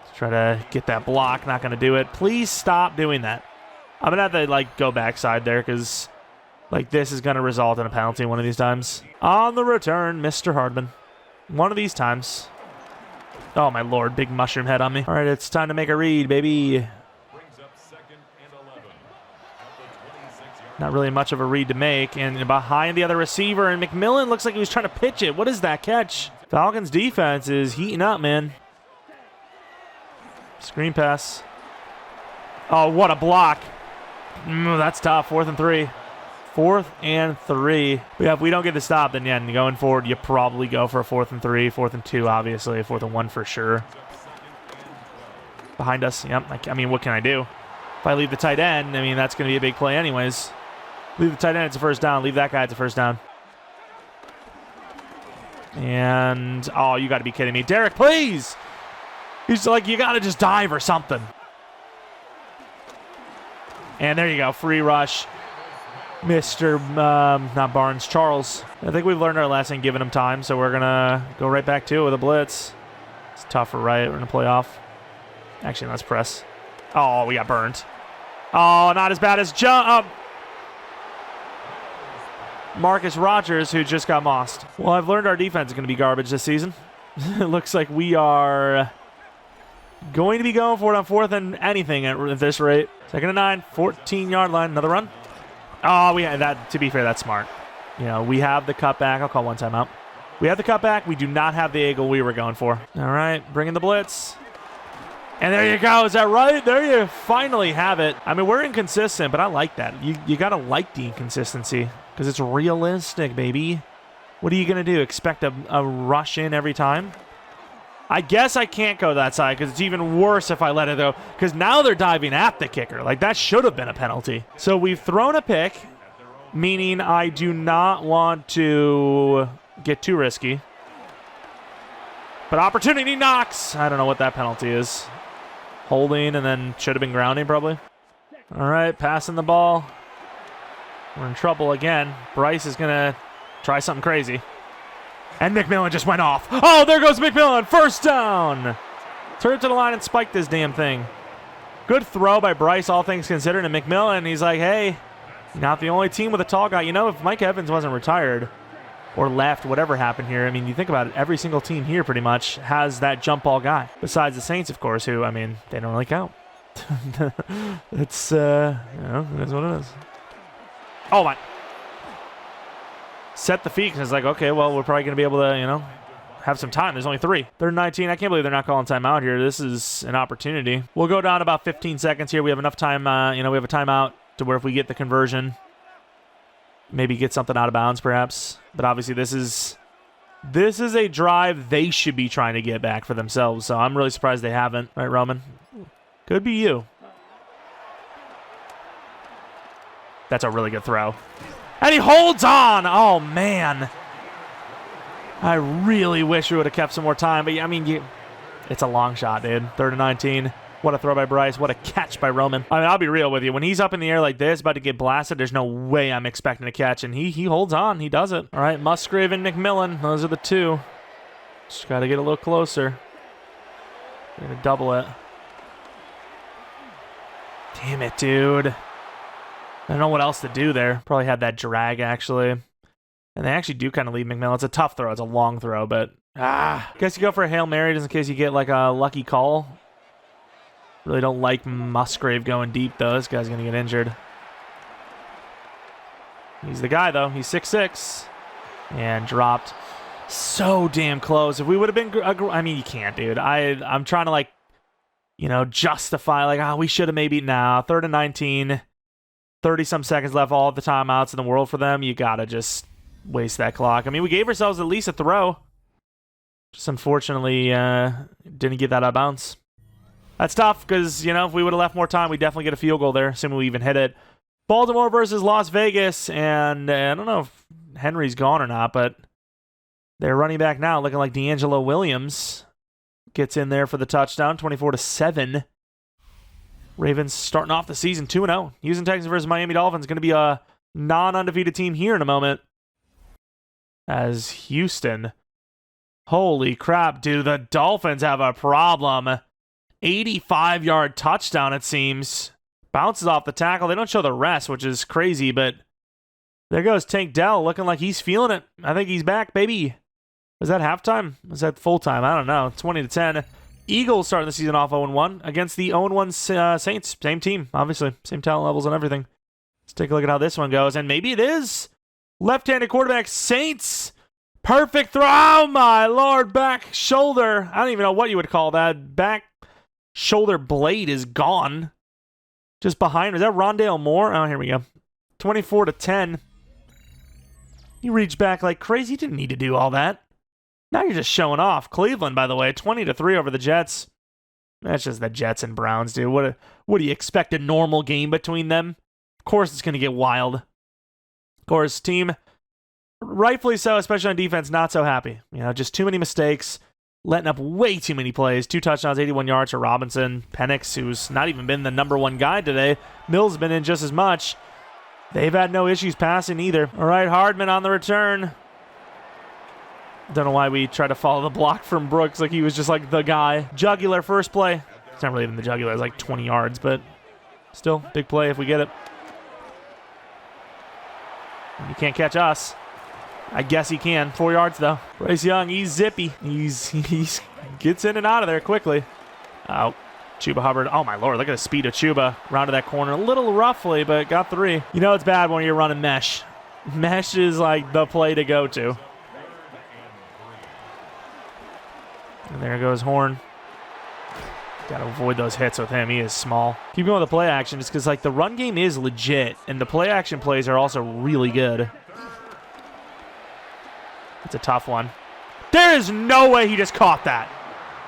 Let's try to get that block. Not going to do it. Please stop doing that. I'm going to have to, go backside there because, this is going to result in a penalty one of these times. On the return, Mr. Hardman. One of these times. Oh, my Lord. Big mushroom head on me. All right, it's time to make a read, baby. Not really much of a read to make. And behind the other receiver, and McMillan looks like he was trying to pitch it. What is that catch? Falcons defense is heating up, man. Screen pass. Oh, what a block. That's tough. 4th and 3. 4th and 3. Yeah, if we don't get the stop, then yeah, going forward, you probably go for a 4th and 3, 4th and 2, obviously, 4th and 1 for sure. Behind us, yep. I mean, what can I do? If I leave the tight end, I mean, that's going to be a big play anyways. Leave the tight end, it's a first down. Leave that guy, it's a first down. And, oh, you got to be kidding me. Derek, please! He's like, you got to just dive or something. And there you go, free rush. Mr. Not Barnes, Charles. I think we've learned our lesson giving him time, so we're going to go right back to it with a blitz. It's tougher, right? We're going to play off. Actually, let's press. Oh, we got burned. Oh, not as bad as Marcus Rogers, who just got mossed. Well, I've learned our defense is going to be garbage this season. It looks like we are going to be going for it on 4th and anything at this rate. 2nd and 9, 14-yard line. Another run. Oh, we had that. To be fair, that's smart. You know, we have the cutback. I'll call one timeout. We have the cutback. We do not have the eagle we were going for. All right, bringing the blitz. And there you go. Is that right? There you finally have it. I mean, we're inconsistent, but I like that. You got to like the inconsistency because it's realistic, baby. What are you going to do? Expect a rush in every time? I guess I can't go that side because it's even worse if I let it go because now they're diving at the kicker. Like, that should have been a penalty. So we've thrown a pick, meaning I do not want to get too risky. But opportunity knocks. I don't know what that penalty is. Holding and then should have been grounding probably. All right, passing the ball. We're in trouble again. Bryce is going to try something crazy. And McMillan just went off. Oh, there goes McMillan. First down. Turn to the line and spike this damn thing. Good throw by Bryce, all things considered. And McMillan, he's like, hey, not the only team with a tall guy. You know, if Mike Evans wasn't retired or left, whatever happened here, I mean, you think about it, every single team here pretty much has that jump ball guy. Besides the Saints, of course, who, I mean, they don't really count. It's, you know, it is what it is. Oh, my. Set the feet because it's like, okay, well, we're probably going to be able to, you know, have some time. There's only 3. 3rd and 19. I can't believe they're not calling timeout here. This is an opportunity. We'll go down about 15 seconds here. We have enough time, you know, we have a timeout to where if we get the conversion, maybe get something out of bounds perhaps. But obviously this is a drive they should be trying to get back for themselves. So I'm really surprised they haven't. Right, Roman? Could be you. That's a really good throw. And he holds on. Oh, man. I really wish we would have kept some more time. But, I mean, it's a long shot, dude. 3rd and 19. What a throw by Bryce. What a catch by Roman. I mean, I'll be real with you. When he's up in the air like this, about to get blasted, there's no way I'm expecting a catch. And he holds on. He does it. All right, Musgrave and McMillan. Those are the 2. Just got to get a little closer. We're going to double it. Damn it, dude. I don't know what else to do there. Probably had that drag, actually. And they actually do kind of leave McMillan. It's a tough throw. It's a long throw, but... guess you go for a Hail Mary just in case you get, like, a lucky call. Really don't like Musgrave going deep, though. This guy's going to get injured. He's the guy, though. He's 6'6". And dropped so damn close. If we would have been... I mean, you can't, dude. I'm trying to, like, you know, justify, like, we should have maybe... Nah, 3rd and 19... 30-some seconds left, all the timeouts in the world for them. You got to just waste that clock. I mean, we gave ourselves at least a throw. Just unfortunately didn't get that out of bounds. That's tough because, you know, if we would have left more time, we'd definitely get a field goal there, assuming we even hit it. Baltimore versus Las Vegas, and I don't know if Henry's gone or not, but they're running back now looking like D'Angelo Williams gets in there for the touchdown, 24-7. Ravens starting off the season 2-0. Houston Texans versus Miami Dolphins. Going to be a non-undefeated team here in a moment. As Houston. Holy crap, dude. The Dolphins have a problem. 85-yard touchdown, it seems. Bounces off the tackle. They don't show the rest, which is crazy, but there goes Tank Dell looking like he's feeling it. I think he's back, baby. Was that halftime? Was that full time? I don't know. 20-10. Eagles starting the season off 0-1 against the 0-1 Saints. Same team, obviously. Same talent levels and everything. Let's take a look at how this one goes. And maybe it is. Left-handed quarterback, Saints. Perfect throw. Oh, my Lord. Back shoulder. I don't even know what you would call that. Back shoulder blade is gone. Just behind. Is that Rondale Moore? Oh, here we go. 24-10. He reached back like crazy. He didn't need to do all that. Now you're just showing off. Cleveland, by the way, 20-3 over the Jets. That's just the Jets and Browns, dude. What do you expect, a normal game between them? Of course it's going to get wild. Of course, team, rightfully so, especially on defense, not so happy. You know, just too many mistakes, letting up way too many plays. 2 touchdowns, 81 yards for Robinson. Penix, who's not even been the number 1 guy today. Mills been in just as much. They've had no issues passing either. All right, Hardman on the return. Don't know why we try to follow the block from Brooks like he was just like the guy. Jugular first play. It's not really even the jugular. It's like 20 yards, but still, big play if we get it. You can't catch us. I guess he can. 4 yards, though. Bryce Young, he's zippy. He's gets in and out of there quickly. Oh, Chuba Hubbard. Oh, my Lord. Look at the speed of Chuba. Rounded that corner a little roughly, but got 3. You know it's bad when you're running mesh. Mesh is like the play to go to. And there goes Horn. Got to avoid those hits with him. He is small. Keep going with the play action just because, like, the run game is legit, and the play action plays are also really good. It's a tough one. There is no way he just caught that.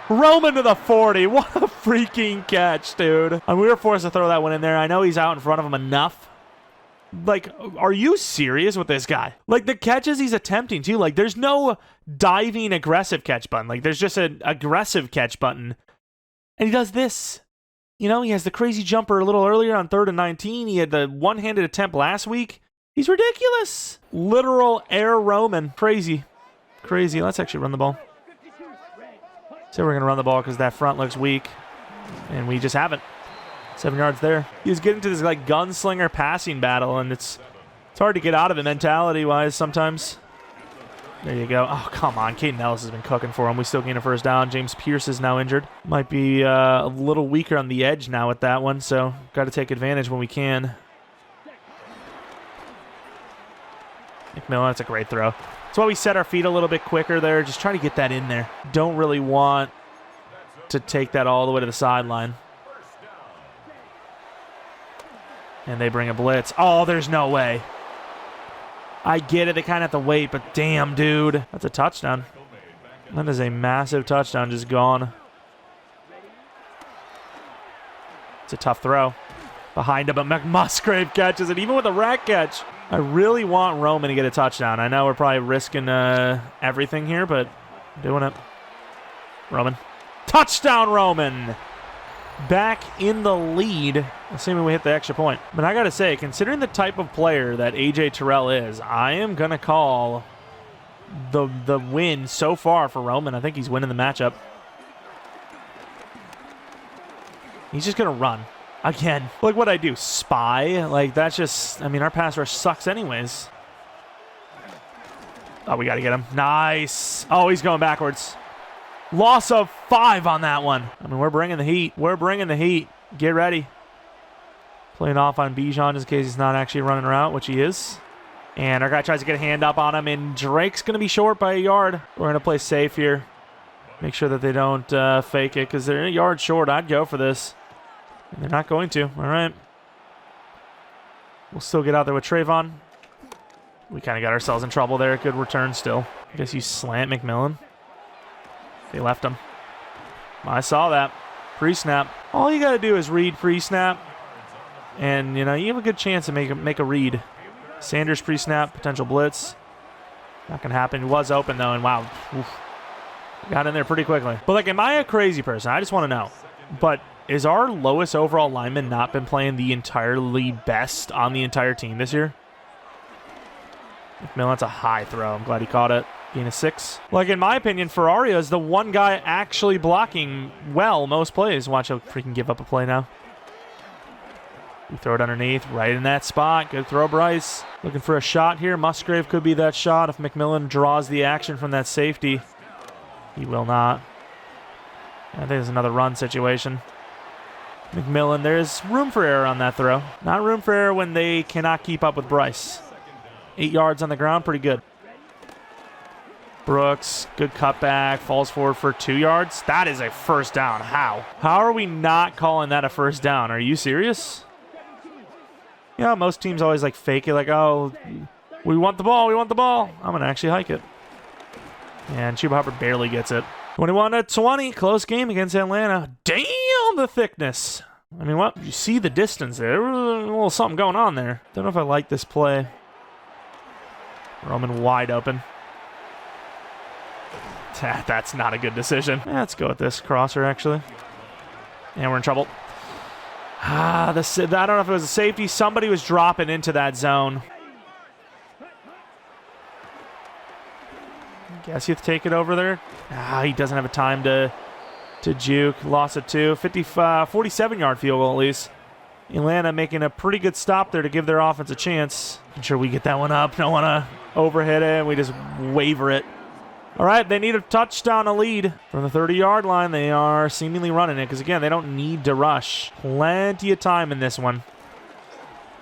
Roman to the 40. What a freaking catch, dude. And we were forced to throw that one in there. I know he's out in front of him enough. Like, are you serious with this guy? Like, the catches he's attempting, too. Like, there's no diving aggressive catch button. Like, there's just an aggressive catch button. And he does this. You know, he has the crazy jumper a little earlier on 3rd and 19. He had the one-handed attempt last week. He's ridiculous. Literal air Roman. Crazy. Crazy. Let's actually run the ball. So we're going to run the ball because that front looks weak. And we just haven't. 7 yards there. He's getting to this, like, gunslinger passing battle, and it's hard to get out of it mentality-wise sometimes. There you go. Oh, come on. Caden Ellis has been cooking for him. We still gain a first down. James Pierce is now injured. Might be a little weaker on the edge now with that one, so got to take advantage when we can. McMillan, that's a great throw. That's why we set our feet a little bit quicker there. Just try to get that in there. Don't really want to take that all the way to the sideline. And they bring a blitz. Oh, there's no way. I get it. They kind of have to wait, but damn, dude. That's a touchdown. That is a massive touchdown just gone. It's a tough throw. Behind him, but McMusgrave catches it, even with a rack catch. I really want Roman to get a touchdown. I know we're probably risking everything here, but doing it. Roman. Touchdown, Roman! Back in the lead, assuming we hit the extra point. But I got to say, considering the type of player that A.J. Terrell is, I am going to call the win so far for Roman. I think he's winning the matchup. He's just going to run. Again, like what I do, spy. Like, that's just, I mean, our pass rush sucks anyways. Oh, we got to get him. Nice. Oh, he's going backwards. Loss of 5 on that one. I mean, we're bringing the heat. We're bringing the heat. Get ready. Playing off on Bijan just in case he's not actually running around, which he is. And our guy tries to get a hand up on him, and Drake's going to be short by a yard. We're going to play safe here. Make sure that they don't fake it because they're a yard short. I'd go for this. And they're not going to. All right. We'll still get out there with Trayvon. We kind of got ourselves in trouble there. Good return still. I guess you slant McMillan. They left him. I saw that. Pre-snap. All you got to do is read pre-snap. And, you know, you have a good chance to make a read. Sanders pre-snap, potential blitz. Not going to happen. He was open, though, and wow. Oof. Got in there pretty quickly. But, like, am I a crazy person? I just want to know. But is our lowest overall lineman not been playing the entirely best on the entire team this year? McMillan, that's a high throw. I'm glad he caught it. Being a 6. Like, in my opinion, Ferrario is the one guy actually blocking well most plays. Watch, he'll freaking give up a play now. We throw it underneath, right in that spot. Good throw, Bryce. Looking for a shot here. Musgrave could be that shot if McMillan draws the action from that safety. He will not. I think there's another run situation. McMillan, there's room for error on that throw. Not room for error when they cannot keep up with Bryce. 8 yards on the ground, pretty good. Brooks, good cutback, falls forward for 2 yards. That is a first down. How? How are we not calling that a first down? Are you serious? You know, most teams always like fake it, like, oh, we want the ball, we want the ball. I'm going to actually hike it. And Chuba Hubbard barely gets it. 21-20, close game against Atlanta. Damn, the thickness. I mean, what? You see the distance there. There was a little something going on there. Don't know if I like this play. Roman wide open. That's not a good decision. Let's go with this crosser, actually. And we're in trouble. I don't know if it was a safety. Somebody was dropping into that zone. Guess you have to take it over there. He doesn't have a time to juke. Loss of 2. 47-yard field goal, at least. Atlanta making a pretty good stop there to give their offense a chance. I'm sure we get that one up. Don't want to overhit it. We just waver it. All right, they need a touchdown, a lead. From the 30-yard line, they are seemingly running it because, again, they don't need to rush. Plenty of time in this one.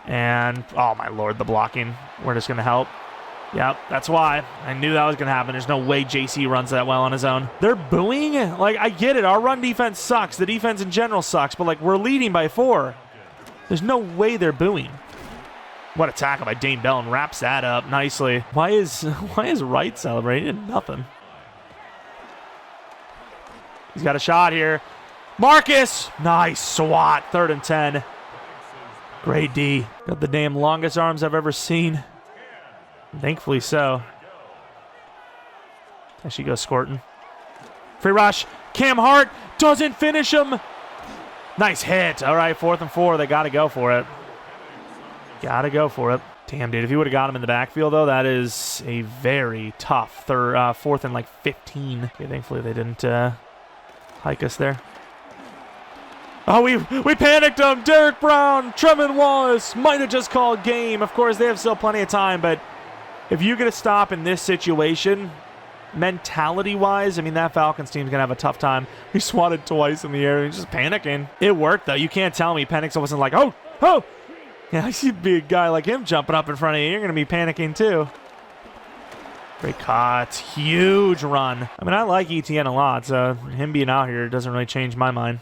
And, oh, my Lord, the blocking. We're just going to help. Yep, that's why. I knew that was going to happen. There's no way JC runs that well on his own. They're booing? Like, I get it. Our run defense sucks. The defense in general sucks. But, like, we're leading by 4. There's no way they're booing. What a tackle by Dane Belton. Wraps that up nicely. Why is Wright celebrating? Nothing. He's got a shot here. Marcus! Nice swat. 3rd and 10. Great D. Got the damn longest arms I've ever seen. Thankfully so. There she goes squirting. Free rush. Cam Hart doesn't finish him. Nice hit. All right, 4th and 4. They got to go for it. Got to go for it. Damn, dude. If you would have got him in the backfield, though, that is a very tough 4th and like 15. Okay, thankfully they didn't hike us there. Oh, we panicked him. Derek Brown, Trevin Wallace might have just called game. Of course, they have still plenty of time, but if you get a stop in this situation, mentality-wise, I mean, that Falcons team's going to have a tough time. He swatted twice in the air and just panicking. It worked, though. You can't tell me Penix wasn't like, oh. Yeah, I see be a guy like him jumping up in front of you. You're going to be panicking, too. Great cut. Huge run. I mean, I like ETN a lot, so him being out here doesn't really change my mind.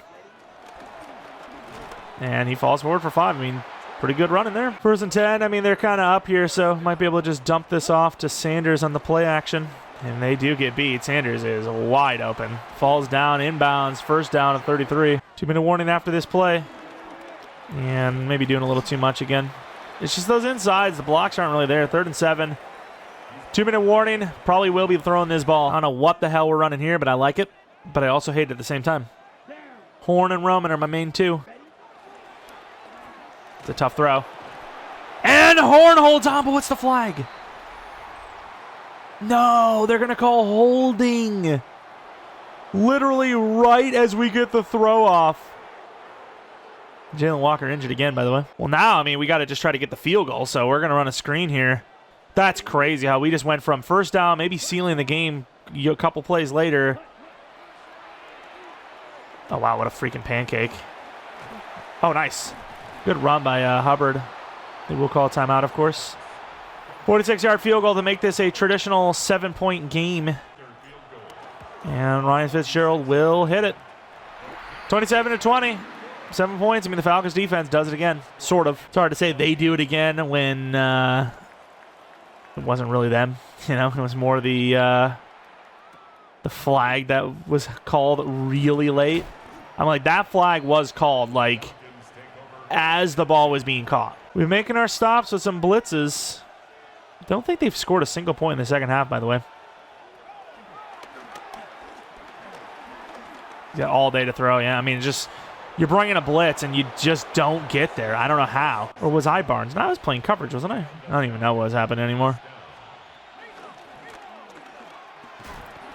And he falls forward for 5. I mean, pretty good run in there. 1st and 10. I mean, they're kind of up here, so might be able to just dump this off to Sanders on the play action. And they do get beat. Sanders is wide open. Falls down, inbounds, 1st down at 33. 2-minute warning after this play. And maybe doing a little too much again. It's just those insides. The blocks aren't really there. 3rd and 7. 2-minute warning. Probably will be throwing this ball. I don't know what the hell we're running here, but I like it. But I also hate it at the same time. Horn and Roman are my main 2. It's a tough throw. And Horn holds on, but what's the flag? No, they're going to call holding. Literally right as we get the throw off. Jalen Walker injured again, by the way. Well, now, I mean, we got to just try to get the field goal, so we're going to run a screen here. That's crazy how we just went from 1st down, maybe sealing the game a couple plays later. Oh, wow, what a freaking pancake. Oh, nice. Good run by Hubbard. They will call a timeout, of course. 46-yard field goal to make this a traditional 7-point game. And Ryan Fitzgerald will hit it. 27-20. 7 points. I mean, the Falcons defense does it again. Sort of. It's hard to say they do it again when it wasn't really them. You know, it was more the flag that was called really late. I'm like, that flag was called, like, as the ball was being caught. We're making our stops with some blitzes. Don't think they've scored a single point in the second half, by the way. Yeah, all day to throw. Yeah, I mean, just you're bringing a blitz and you just don't get there. I don't know how. Or was I Barnes? No, I was playing coverage, wasn't I? I don't even know what was happening anymore.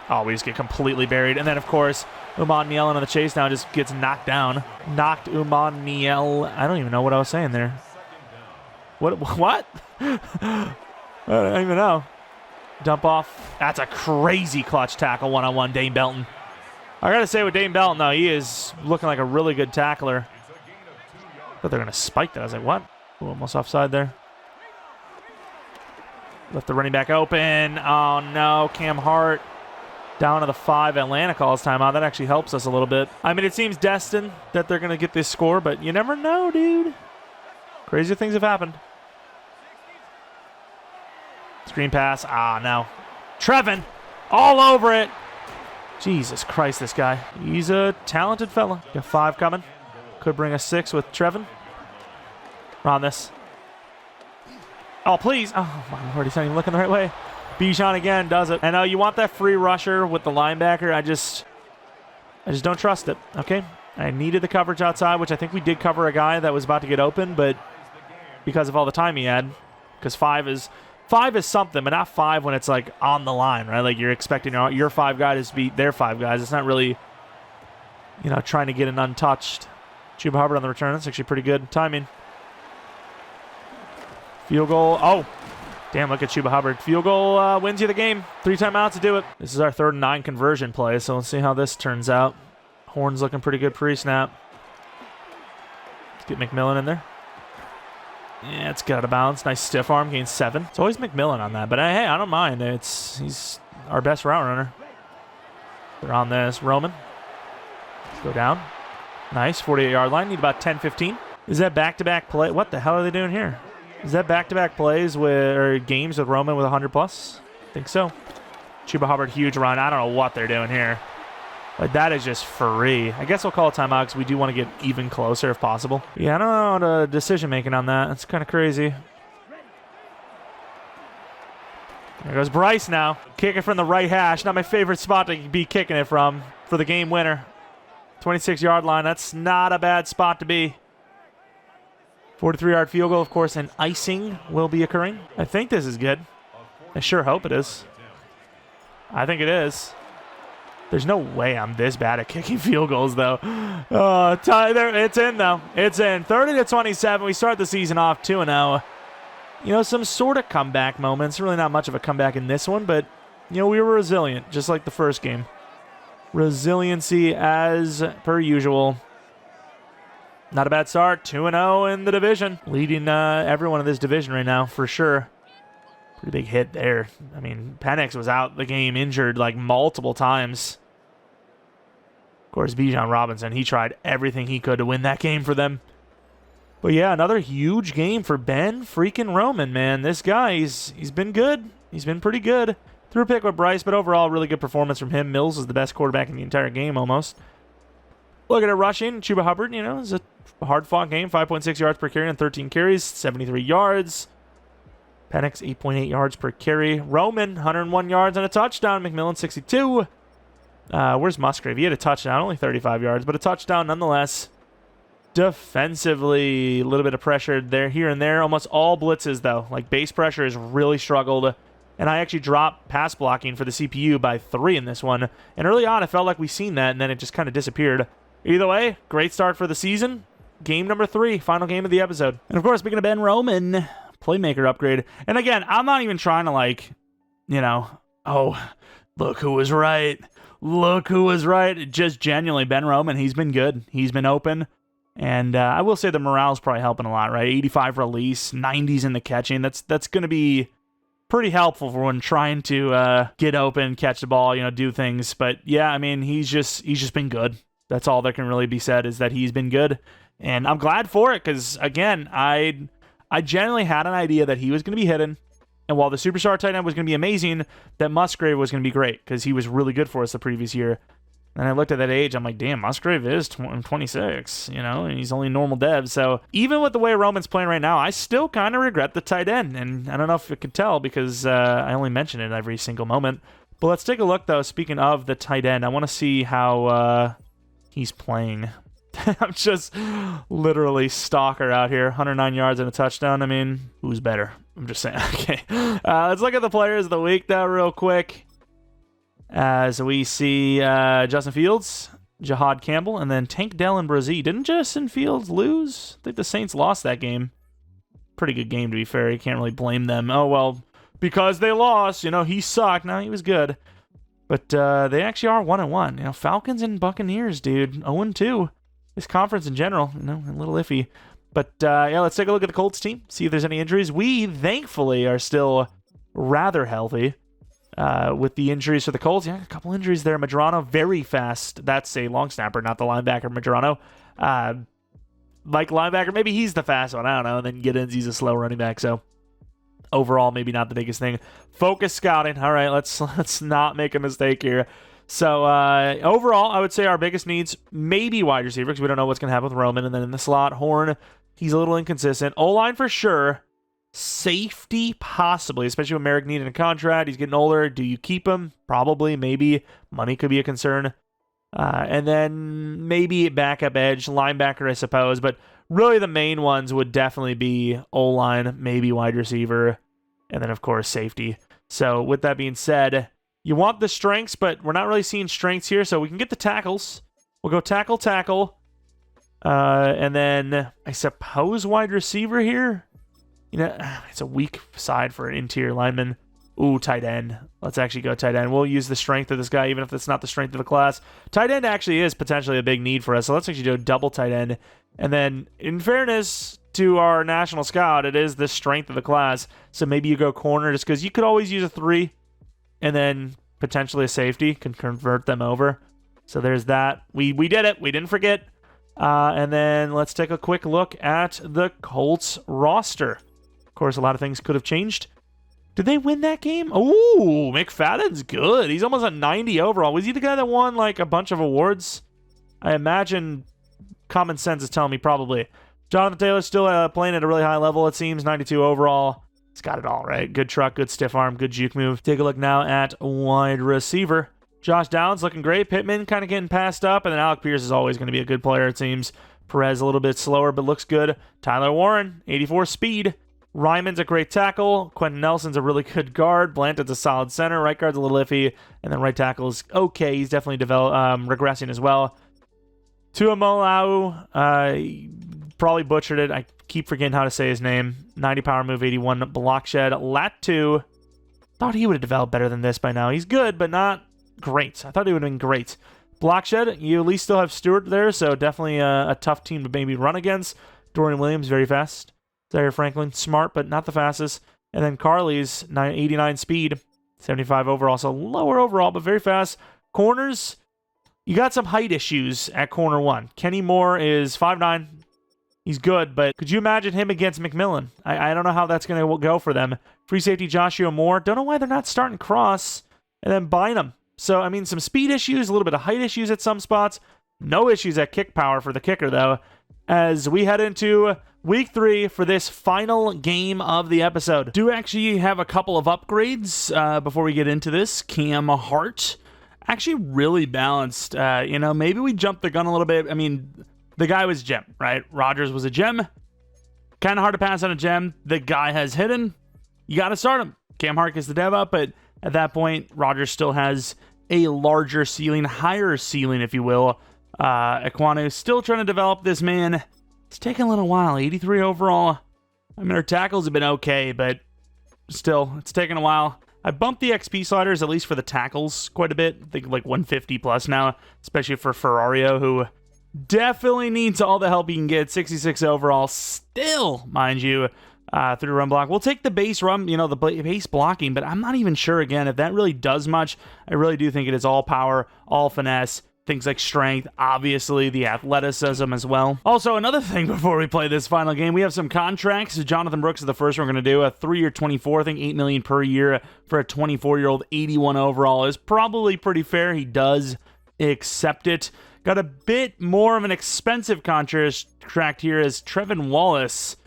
Oh, we just get completely buried. And then, of course, Uman Niel on the chase now just gets knocked down. Knocked Uman Niel. I don't even know what I was saying there. What? I don't even know. Dump off. That's a crazy clutch tackle one-on-one, Dane Belton. I got to say with Dane Belton, though, he is looking like a really good tackler. But they're going to spike that. I was like, what? Ooh, almost offside there. Left the running back open. Oh, no. Cam Hart down to the 5. Atlanta calls timeout. That actually helps us a little bit. I mean, it seems destined that they're going to get this score, but you never know, dude. Crazy things have happened. Screen pass. Ah, no. Trevin all over it. Jesus Christ, this guy. He's a talented fella. Got 5 coming. Could bring us 6 with Trevin. We're on this. Oh, please. Oh, my Lord. He's not even looking the right way. Bijan again does it. And you want that free rusher with the linebacker. I just don't trust it. Okay. I needed the coverage outside, which I think we did cover a guy that was about to get open, but because of all the time he had, because 5 is something, but not 5 when it's like on the line, right? Like you're expecting your 5 guys to beat their 5 guys. It's not really, trying to get an untouched. Chuba Hubbard on the return. That's actually pretty good timing. Field goal. Oh, damn, look at Chuba Hubbard. Field goal wins you the game. 3 timeouts to do it. This is our 3rd and 9 conversion play, so let's see how this turns out. Horn's looking pretty good pre-snap. Let's get McMillan in there. Yeah, it's got out of bounds. Nice stiff arm, gains 7. It's always McMillan on that, but hey, I don't mind. He's our best route runner. They're on this. Roman. Go down. Nice, 48-yard line. Need about 10, 15. Is that back-to-back play? What the hell are they doing here? Is that back-to-back plays or games with Roman with 100+? I think so. Chuba Hubbard, huge run. I don't know what they're doing here. But that is just free. I guess we'll call it timeout because we do want to get even closer if possible. Yeah, I don't know the decision-making on that. It's kind of crazy. There goes Bryce now. Kicking from the right hash. Not my favorite spot to be kicking it from for the game winner. 26-yard line. That's not a bad spot to be. 43-yard field goal, of course, and icing will be occurring. I think this is good. I sure hope it is. I think it is. There's no way I'm this bad at kicking field goals, though. It's in, though. It's in. 30-27. We start the season off 2-0. You know, some sort of comeback moments. Really not much of a comeback in this one, but, you know, we were resilient, just like the first game. Resiliency as per usual. Not a bad start. 2-0 in the division. Leading everyone in this division right now, for sure. Pretty big hit there. I mean, Penix was out the game injured like multiple times. Of course, Bijan Robinson, he tried everything he could to win that game for them. But yeah, another huge game for Ben freaking Roman, man. This guy, he's been good. He's been pretty good. Threw a pick with Bryce, but overall, really good performance from him. Mills is the best quarterback in the entire game almost. Looking at rushing, Chuba Hubbard, you know, is a hard-fought game. 5.6 yards per carry on 13 carries, 73 yards. Penix, 8.8 yards per carry. Roman, 101 yards and a touchdown. McMillan, 62. Where's Musgrave? He had a touchdown, only 35 yards, but a touchdown nonetheless. Defensively, a little bit of pressure there, here and there. Almost all blitzes, though. Like, base pressure has really struggled. And I actually dropped pass blocking for the CPU by 3 in this one. And early on, I felt like we seen that, and then it just kind of disappeared. Either way, great start for the season. Game number 3, final game of the episode. And, of course, speaking of Ben Roman, playmaker upgrade. And, again, I'm not even trying to, like, you know, oh, look who was right. Look who was right. Just genuinely, Ben Roman, he's been good. He's been open. And I will say the morale's probably helping a lot, right? 85 release, 90s in the catching. That's going to be pretty helpful for when trying to get open, catch the ball, you know, do things. But yeah, I mean, he's just been good. That's all that can really be said, is that he's been good. And I'm glad for it because, again, I genuinely had an idea that he was going to be hidden. And while the superstar tight end was going to be amazing, that Musgrave was going to be great because he was really good for us the previous year. And I looked at that age, I'm like, damn, Musgrave is 26, you know, and he's only normal dev. So even with the way Roman's playing right now, I still kind of regret the tight end. And I don't know if you could tell because I only mention it every single moment. But let's take a look, though. Speaking of the tight end, I want to see how he's playing. I'm just literally stalker out here. 109 yards and a touchdown. I mean, who's better? I'm just saying. Okay. Let's look at the players of the week, though, real quick. As we see Justin Fields, Jahad Campbell, and then Tank Dell and Brazil. Didn't Justin Fields lose? I think the Saints lost that game. Pretty good game, to be fair. You can't really blame them. Oh, well, because they lost, you know, he sucked. No, he was good. But they actually are 1-1. You know, Falcons and Buccaneers, dude. 0-2. This conference in general, you know, a little iffy. But, yeah, let's take a look at the Colts team, see if there's any injuries. We, thankfully, are still rather healthy. With the injuries for the Colts. Yeah, a couple injuries there. Madrano, very fast. That's a long snapper, not the linebacker, Madrano. Like linebacker, maybe he's the fast one. I don't know. And then Giddens, he's a slow running back. So overall, maybe not the biggest thing. Focus scouting. All right, let's not make a mistake here. So overall, I would say our biggest needs, maybe wide receiver, because we don't know what's going to happen with Roman. And then in the slot, Horn, he's a little inconsistent. O-line for sure. Safety, possibly, especially with Merrick needing a contract. He's getting older. Do you keep him? Probably, maybe. Money could be a concern. And then maybe backup edge, linebacker, I suppose. But really the main ones would definitely be O-line, maybe wide receiver, and then, of course, safety. So with that being said, you want the strengths, but we're not really seeing strengths here, so we can get the tackles. We'll go tackle. And then I suppose wide receiver here. You know, it's a weak side for an interior lineman. Ooh, tight end. Let's actually go tight end. We'll use the strength of this guy, even if it's not the strength of the class. Tight end actually is potentially a big need for us, so let's actually do a double tight end. And then, in fairness, to our national scout, it is the strength of the class. So maybe you go corner just because you could always use a 3 and then potentially a safety can convert them over. So there's that. We did it. We didn't forget. And then let's take a quick look at the Colts roster. Of course, a lot of things could have changed. Did they win that game? Ooh, McFadden's good. He's almost at 90 overall. Was he the guy that won like a bunch of awards? I imagine common sense is telling me probably. Jonathan Taylor's still playing at a really high level, it seems. 92 overall. He's got it all, right? Good truck, good stiff arm, good juke move. Take a look now at wide receiver. Josh Downs looking great. Pittman kind of getting passed up. And then Alec Pierce is always going to be a good player, it seems. Perez a little bit slower, but looks good. Tyler Warren, 84 speed. Ryman's a great tackle. Quentin Nelson's a really good guard. Blanton's a solid center. Right guard's a little iffy. And then right tackle is okay. He's definitely regressing as well. Tuamolau, probably butchered it. I keep forgetting how to say his name. 90 power move, 81 block shed. Latu, thought he would have developed better than this by now. He's good, but not great. I thought he would have been great. Block shed, you at least still have Stewart there, so definitely a tough team to maybe run against. Dorian Williams, very fast. Zaire Franklin, smart, but not the fastest. And then Carly's 89 speed, 75 overall, so lower overall, but very fast. Corners, you got some height issues at corner 1. Kenny Moore is 5'9". He's good, but could you imagine him against McMillan? I don't know how that's going to go for them. Free safety Joshua Moore. Don't know why they're not starting Cross and then Bynum. So, I mean, some speed issues, a little bit of height issues at some spots. No issues at kick power for the kicker, though, as we head into Week 3 for this final game of the episode. Do actually have a couple of upgrades before we get into this. Cam Hart, actually really balanced. Maybe we jumped the gun a little bit. I mean, the guy was gem, right? Rodgers was a gem. Kind of hard to pass on a gem. The guy has hidden. You got to start him. Cam Hart gets the dev up, but at that point, Rodgers still has a larger ceiling, higher ceiling, if you will. Ekwonu still trying to develop this man. It's taking a little while. 83 overall. I mean, our tackles have been okay, but still, it's taking a while. I bumped the XP sliders, at least for the tackles, quite a bit. I think like 150 plus now, especially for Ferrario, who definitely needs all the help he can get. 66 overall, still, mind you, through run block. We'll take the base run, the base blocking, but I'm not even sure, again, if that really does much. I really do think it is all power, all finesse. Things like strength, obviously the athleticism as well. Also, another thing before we play this final game, we have some contracts. Jonathan Brooks is the first one we're going to do. A 3-year 24, I think $8 million per year for a 24-year-old, 81 overall is probably pretty fair. He does accept it. Got a bit more of an expensive contract here as Trevin Wallace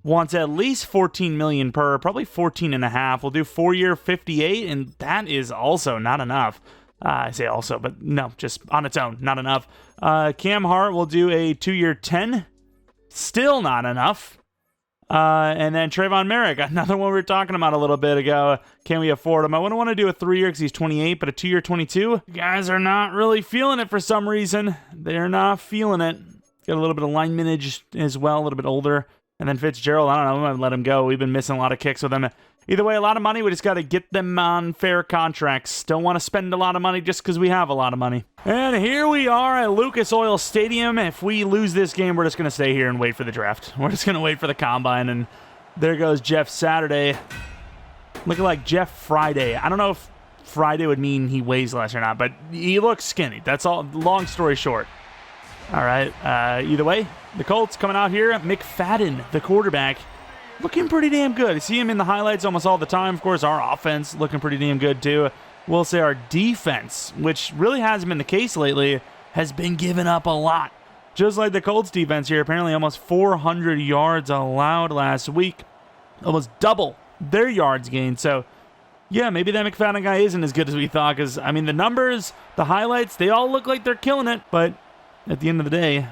wants at least $14 million per, probably 14.5. We'll do 4-year 58, and that is also not enough. I say also, but no, just on its own, not enough. Cam Hart will do a 2-year 10. Still not enough. And then Trayvon Merrick, another one we were talking about a little bit ago. Can we afford him? I wouldn't want to do a 3-year because he's 28, but a 2-year 22. You guys are not really feeling it for some reason. They're not feeling it. Got a little bit of line mintage as well, a little bit older. And then Fitzgerald, I don't know, we might let him go. We've been missing a lot of kicks with him. Either way, a lot of money. We just got to get them on fair contracts. Don't want to spend a lot of money just because we have a lot of money. And here we are at Lucas Oil Stadium. If we lose this game, we're just going to stay here and wait for the draft. We're just going to wait for the combine. And there goes Jeff Saturday. Looking like Jeff Friday. I don't know if Friday would mean he weighs less or not, but he looks skinny. That's all. Long story short. All right. Either way, the Colts coming out here. McFadden, the quarterback, looking pretty damn good. I see him in the highlights almost all the time. Of course, our offense looking pretty damn good too. We'll say our defense, which really hasn't been the case lately, has been giving up a lot. Just like the Colts defense here, apparently almost 400 yards allowed last week. Almost double their yards gained. So, yeah, maybe that McFadden guy isn't as good as we thought because, I mean, the numbers, the highlights, they all look like they're killing it. But at the end of the day,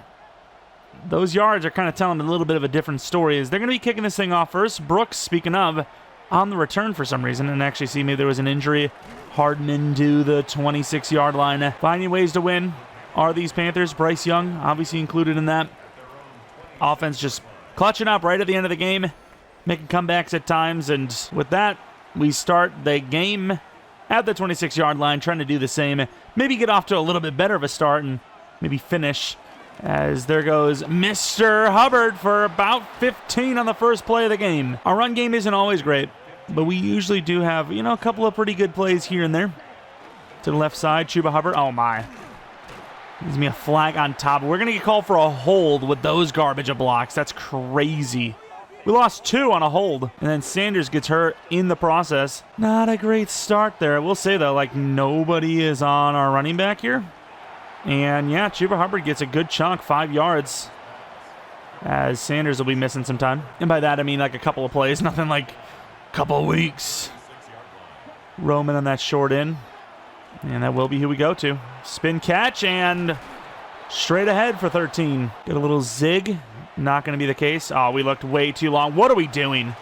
those yards are kind of telling a little bit of a different story. Is they're going to be kicking this thing off first. Brooks, speaking of, on the return for some reason. And actually, see, maybe there was an injury. Hardman to the 26-yard line. Finding ways to win are these Panthers. Bryce Young, obviously included in that. Offense just clutching up right at the end of the game. Making comebacks at times. And with that, we start the game at the 26-yard line. Trying to do the same. Maybe get off to a little bit better of a start and maybe finish As there goes Mr. Hubbard for about 15 on the first play of the game. Our run game isn't always great, but we usually do have, a couple of pretty good plays here and there. To the left side, Chuba Hubbard. Oh, my. Gives me a flag on top. We're going to get called for a hold with those garbage of blocks. That's crazy. We lost 2 on a hold, and then Sanders gets hurt in the process. Not a great start there. I will say, though, like, nobody is on our running back here. And, yeah, Chuba Hubbard gets a good chunk, 5 yards, as Sanders will be missing some time. And by that, I mean, like, a couple of plays, nothing like a couple of weeks. Roman on that short in. And that will be who we go to. Spin catch and straight ahead for 13. Get a little zig. Not going to be the case. Oh, we looked way too long. What are we doing?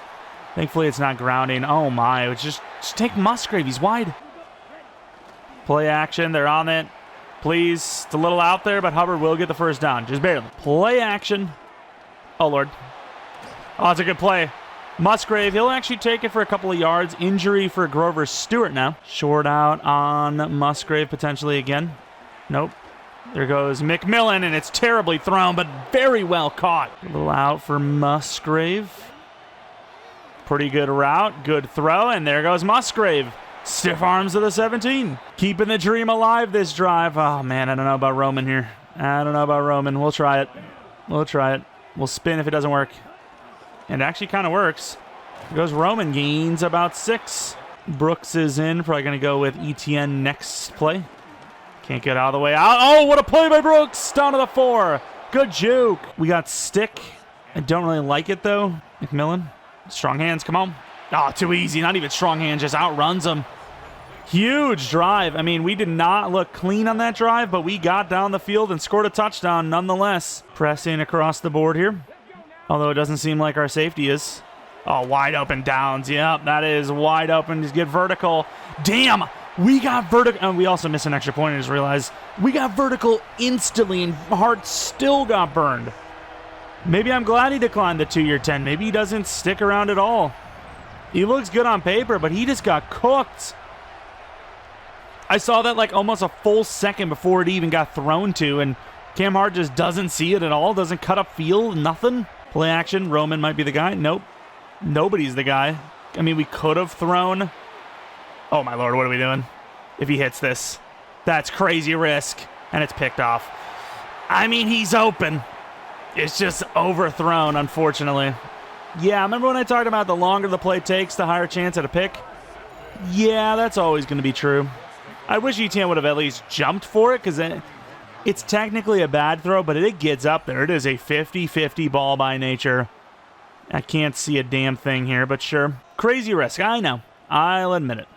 Thankfully, it's not grounding. Oh, my. It's just take Musgrave. He's wide. Play action. They're on it. Please. It's a little out there, but Hubbard will get the first down. Just barely. Play action. Oh, Lord. Oh, it's a good play. Musgrave, he'll actually take it for a couple of yards. Injury for Grover Stewart now. Short out on Musgrave potentially again. Nope. There goes McMillan, and it's terribly thrown, but very well caught. A little out for Musgrave. Pretty good route. Good throw, and there goes Musgrave. Stiff arms to the 17. Keeping the dream alive this drive. Oh, man, I don't know about Roman here. I don't know about Roman. We'll try it. We'll try it. We'll spin if it doesn't work. And it actually kind of works. Here goes Roman, gains about 6. Brooks is in. Probably going to go with ETN next play. Can't get out of the way. Oh, what a play by Brooks. Down to the 4. Good juke. We got stick. I don't really like it, though. McMillan. Strong hands. Come on. Oh, too easy. Not even strong hands. Just outruns him. Huge drive. I mean, we did not look clean on that drive, but we got down the field and scored a touchdown nonetheless. Pressing across the board here. Although it doesn't seem like our safety is. Oh, wide open downs. Yep, that is wide open. Just get vertical. Damn, we got vertical. And we also missed an extra point. I just realized we got vertical instantly, and Hart still got burned. Maybe I'm glad he declined the 2-year 10. Maybe he doesn't stick around at all. He looks good on paper, but he just got cooked. I saw that like almost a full second before it even got thrown to, and Cam Hart just doesn't see it at all. Doesn't cut up field, nothing. Play action. Roman might be the guy. Nope. Nobody's the guy. I mean, we could have thrown. Oh, my Lord. What are we doing? If he hits this. That's crazy risk. And it's picked off. I mean, he's open. It's just overthrown, unfortunately. Yeah, remember when I talked about the longer the play takes, the higher chance at a pick? Yeah, that's always going to be true. I wish ETN would have at least jumped for it, because it's technically a bad throw, but it gets up there. It is a 50-50 ball by nature. I can't see a damn thing here, but sure. Crazy risk, I know. I'll admit it.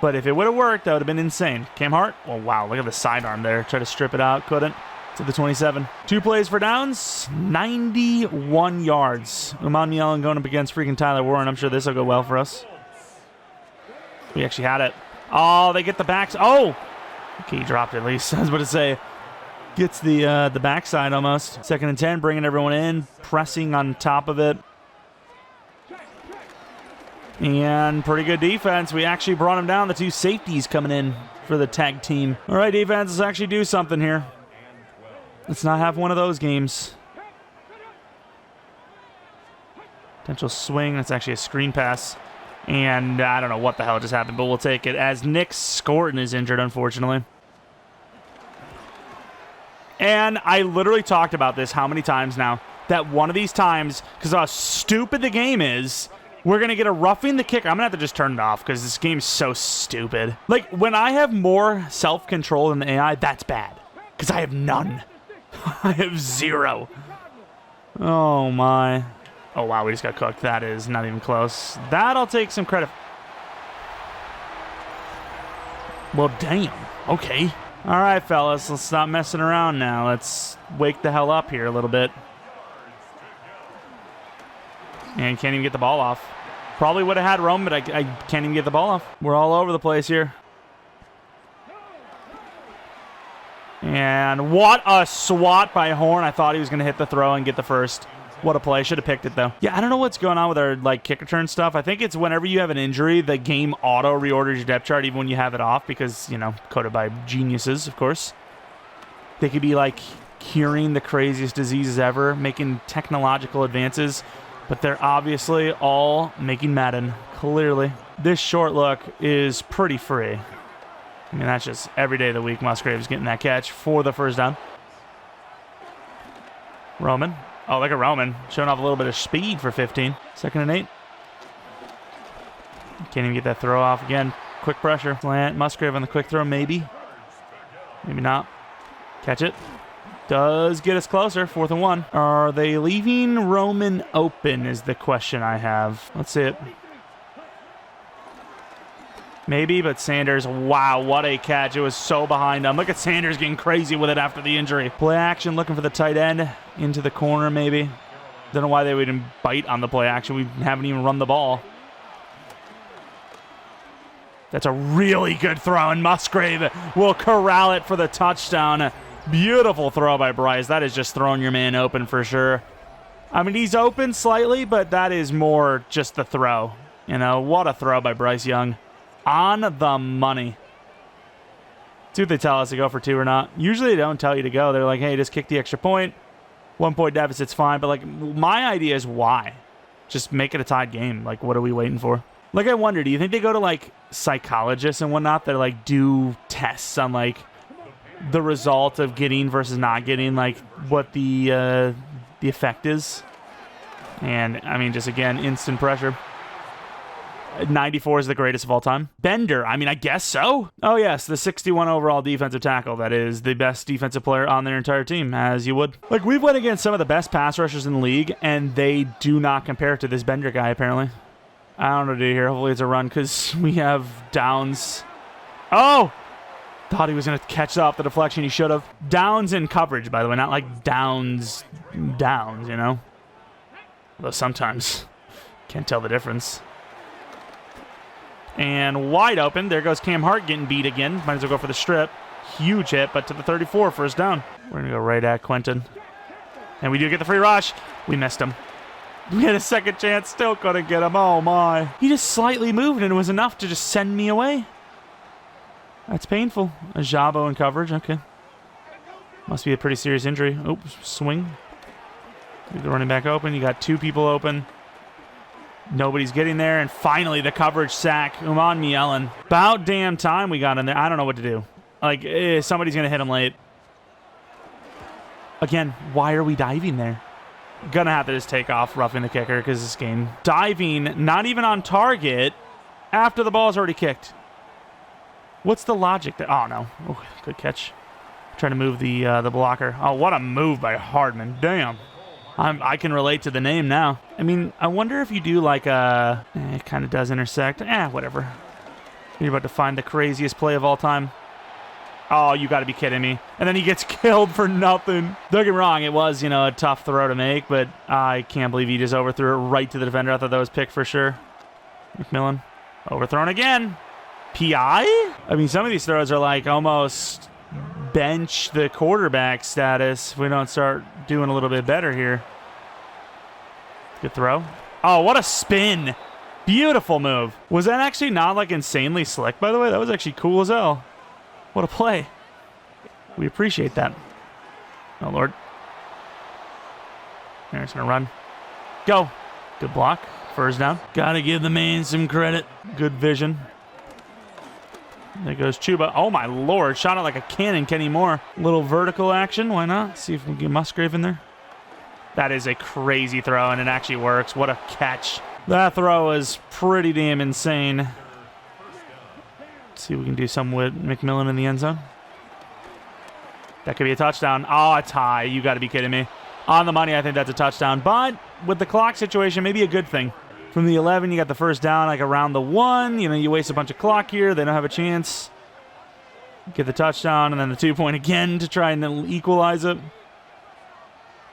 But if it would have worked, that would have been insane. Cam Hart? Oh, wow, look at the sidearm there. Try to strip it out, couldn't. To the 27. 2 plays for downs, 91 yards. Umar Allen going up against freaking Tyler Warren. I'm sure this will go well for us. We actually had it. Oh, they get the backs. Oh! Okay, he dropped it at least. I was about to say. Gets the backside almost. 2nd and 10, bringing everyone in. Pressing on top of it. And pretty good defense. We actually brought him down. The 2 safeties coming in for the tag team. All right, defense, let's actually do something here. Let's not have one of those games. Potential swing. That's actually a screen pass. And I don't know what the hell just happened, but we'll take it. As Nick Scorton is injured, unfortunately. And I literally talked about this how many times now. That one of these times, because how stupid the game is, we're going to get a roughing the kicker. I'm going to have to just turn it off because this game's so stupid. Like, when I have more self-control than the AI, that's bad. Because I have none. I have 0. Oh, my. Oh, wow, we just got cooked. That is not even close. That I'll take some credit. Well, damn. Okay. All right, fellas, let's stop messing around now. Let's wake the hell up here a little bit. And can't even get the ball off. Probably would have had Rome, but I can't even get the ball off. We're all over the place here. And what a swat by Horn. I thought he was going to hit the throw and get the first. What a play. Should have picked it, though. Yeah, I don't know what's going on with our kick return stuff. I think it's whenever you have an injury, the game auto reorders your depth chart even when you have it off because, coded by geniuses, of course. They could be like curing the craziest diseases ever, making technological advances, but they're obviously all making Madden, clearly. This short look is pretty free. I mean, that's just every day of the week Musgrave's getting that catch for the first down. Roman. Oh, look at Roman. Showing off a little bit of speed for 15. 2nd and 8. Can't even get that throw off again. Quick pressure. Slant. Musgrave on the quick throw, maybe. Maybe not. Catch it. Does get us closer. 4th and 1. Are they leaving Roman open is the question I have. Let's see it. Maybe, but Sanders, wow, what a catch. It was so behind him. Look at Sanders getting crazy with it after the injury. Play action, looking for the tight end. Into the corner, maybe. Don't know why they wouldn't bite on the play action. We haven't even run the ball. That's a really good throw, and Musgrave will corral it for the touchdown. Beautiful throw by Bryce. That is just throwing your man open for sure. I mean, he's open slightly, but that is more just the throw. You know, what a throw by Bryce Young. On the money. See what they tell us to go for 2 or not. Usually they don't tell you to go. They're like, hey, just kick the extra point. 1 point deficit's fine. But, like, my idea is why? Just make it a tied game. Like, what are we waiting for? Like, I wonder, do you think they go to, like, psychologists and whatnot that, like, do tests on, like, the result of getting versus not getting, like, what the effect is? And, I mean, just, again, instant pressure. 94 is the greatest of all time. Bender, I mean, I guess so. Oh, yes, the 61 overall defensive tackle. That is the best defensive player on their entire team, as you would. Like, we've went against some of the best pass rushers in the league, and they do not compare to this Bender guy, apparently. I don't know what to do here. Hopefully it's a run, because we have Downs. Oh! Thought he was going to catch off the deflection. He should have. Downs in coverage, by the way, not like Downs, you know? Although sometimes can't tell the difference. And wide open. There goes Cam Hart getting beat again. Might as well go for the strip. Huge hit, but to the 34, first down. We're going to go right at Quentin. And we do get the free rush. We missed him. We had a second chance. Still couldn't get him. Oh, my. He just slightly moved, and it was enough to just send me away. That's painful. A Jabo in coverage. Okay. Must be a pretty serious injury. Oops. Swing. Leave the running back open. You got 2 people open. Nobody's getting there, and finally the coverage sack. Uman Mielen. About damn time we got in there. I don't know what to do. Like, somebody's going to hit him late. Again, why are we diving there? Gonna have to just take off roughing the kicker because this game. Diving, not even on target, after the ball's already kicked. What's the logic there? Oh, no. Oh, good catch. Trying to move the blocker. Oh, what a move by Hardman. Damn. I can relate to the name now. I mean, I wonder if you do like a... it kind of does intersect. Whatever. You're about to find the craziest play of all time. Oh, you got to be kidding me. And then he gets killed for nothing. Don't get me wrong, it was, a tough throw to make, but I can't believe he just overthrew it right to the defender. I thought that was picked for sure. McMillan. Overthrown again. PI? I mean, some of these throws are like almost bench the quarterback status if we don't start doing a little bit better here. Good throw. Oh, what a spin. Beautiful move. Was that actually not like insanely slick, by the way? That was actually cool as hell. What a play. We appreciate that. Oh, Lord. There's going to run. Go. Good block. First down. Got to give the man some credit. Good vision. There goes Chuba. Oh, my Lord. Shot it like a cannon, Kenny Moore. Little vertical action. Why not? See if we can get Musgrave in there. That is a crazy throw, and it actually works. What a catch. That throw is pretty damn insane. Let's see if we can do something with McMillan in the end zone. That could be a touchdown. Oh, a tie. You got to be kidding me. On the money, I think that's a touchdown. But with the clock situation, maybe a good thing. From the 11, you got the first down, like around the 1. You waste a bunch of clock here. They don't have a chance. Get the touchdown, and then the 2-point again to try and equalize it.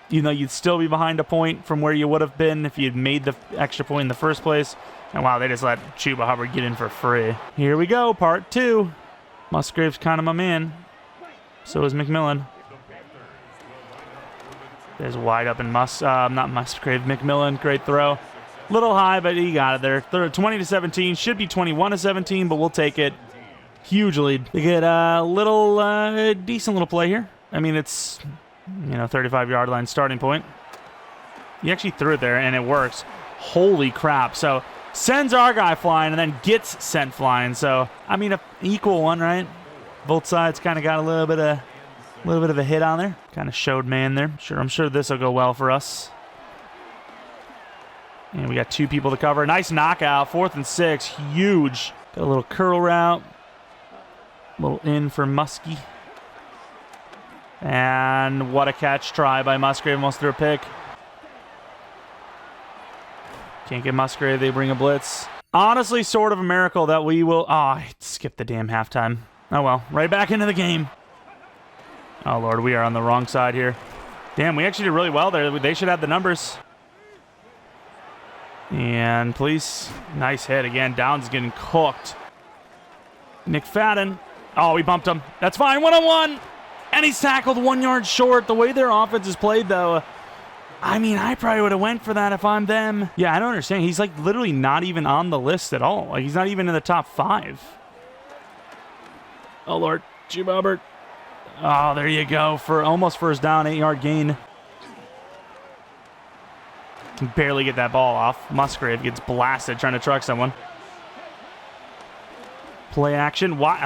You'd still be behind a point from where you would have been if you'd made the extra point in the first place. And wow, they just let Chuba Hubbard get in for free. Here we go, part 2. Musgrave's kind of my man. So is McMillan. There's wide up and not Musgrave, McMillan. Great throw. Little high, but he got it there. 20-17. Should be 21-17, but we'll take it. Huge lead. They get a little, decent little play here. I mean, it's, 35-yard line starting point. He actually threw it there, and it works. Holy crap. So, sends our guy flying and then gets sent flying. So, I mean, an equal one, right? Both sides kind of got a little bit of a hit on there. Kind of showed man there. I'm sure this will go well for us. And we got 2 people to cover. Nice knockout. 4th and 6. Huge. Got a little curl route. A little in for Muskie. And what a catch try by Musgrave. Almost threw a pick. Can't get Musgrave. They bring a blitz. Honestly, sort of a miracle that we will... Oh, I skipped the damn halftime. Oh, well. Right back into the game. Oh, Lord. We are on the wrong side here. Damn, we actually did really well there. They should have the numbers. And please. Nice hit. Again, Downs getting cooked. McFadden. Oh, we bumped him. That's fine. 1-on-1. And he's tackled 1 yard short. The way their offense is played, though... I mean, I probably would have went for that if I'm them. Yeah, I don't understand. He's, like, literally not even on the list at all. Like, he's not even in the top 5. Oh, Lord. Jeromepkr. Oh, there you go. For almost first down, 8-yard gain. Can barely get that ball off. Musgrave gets blasted trying to truck someone. Play action. What?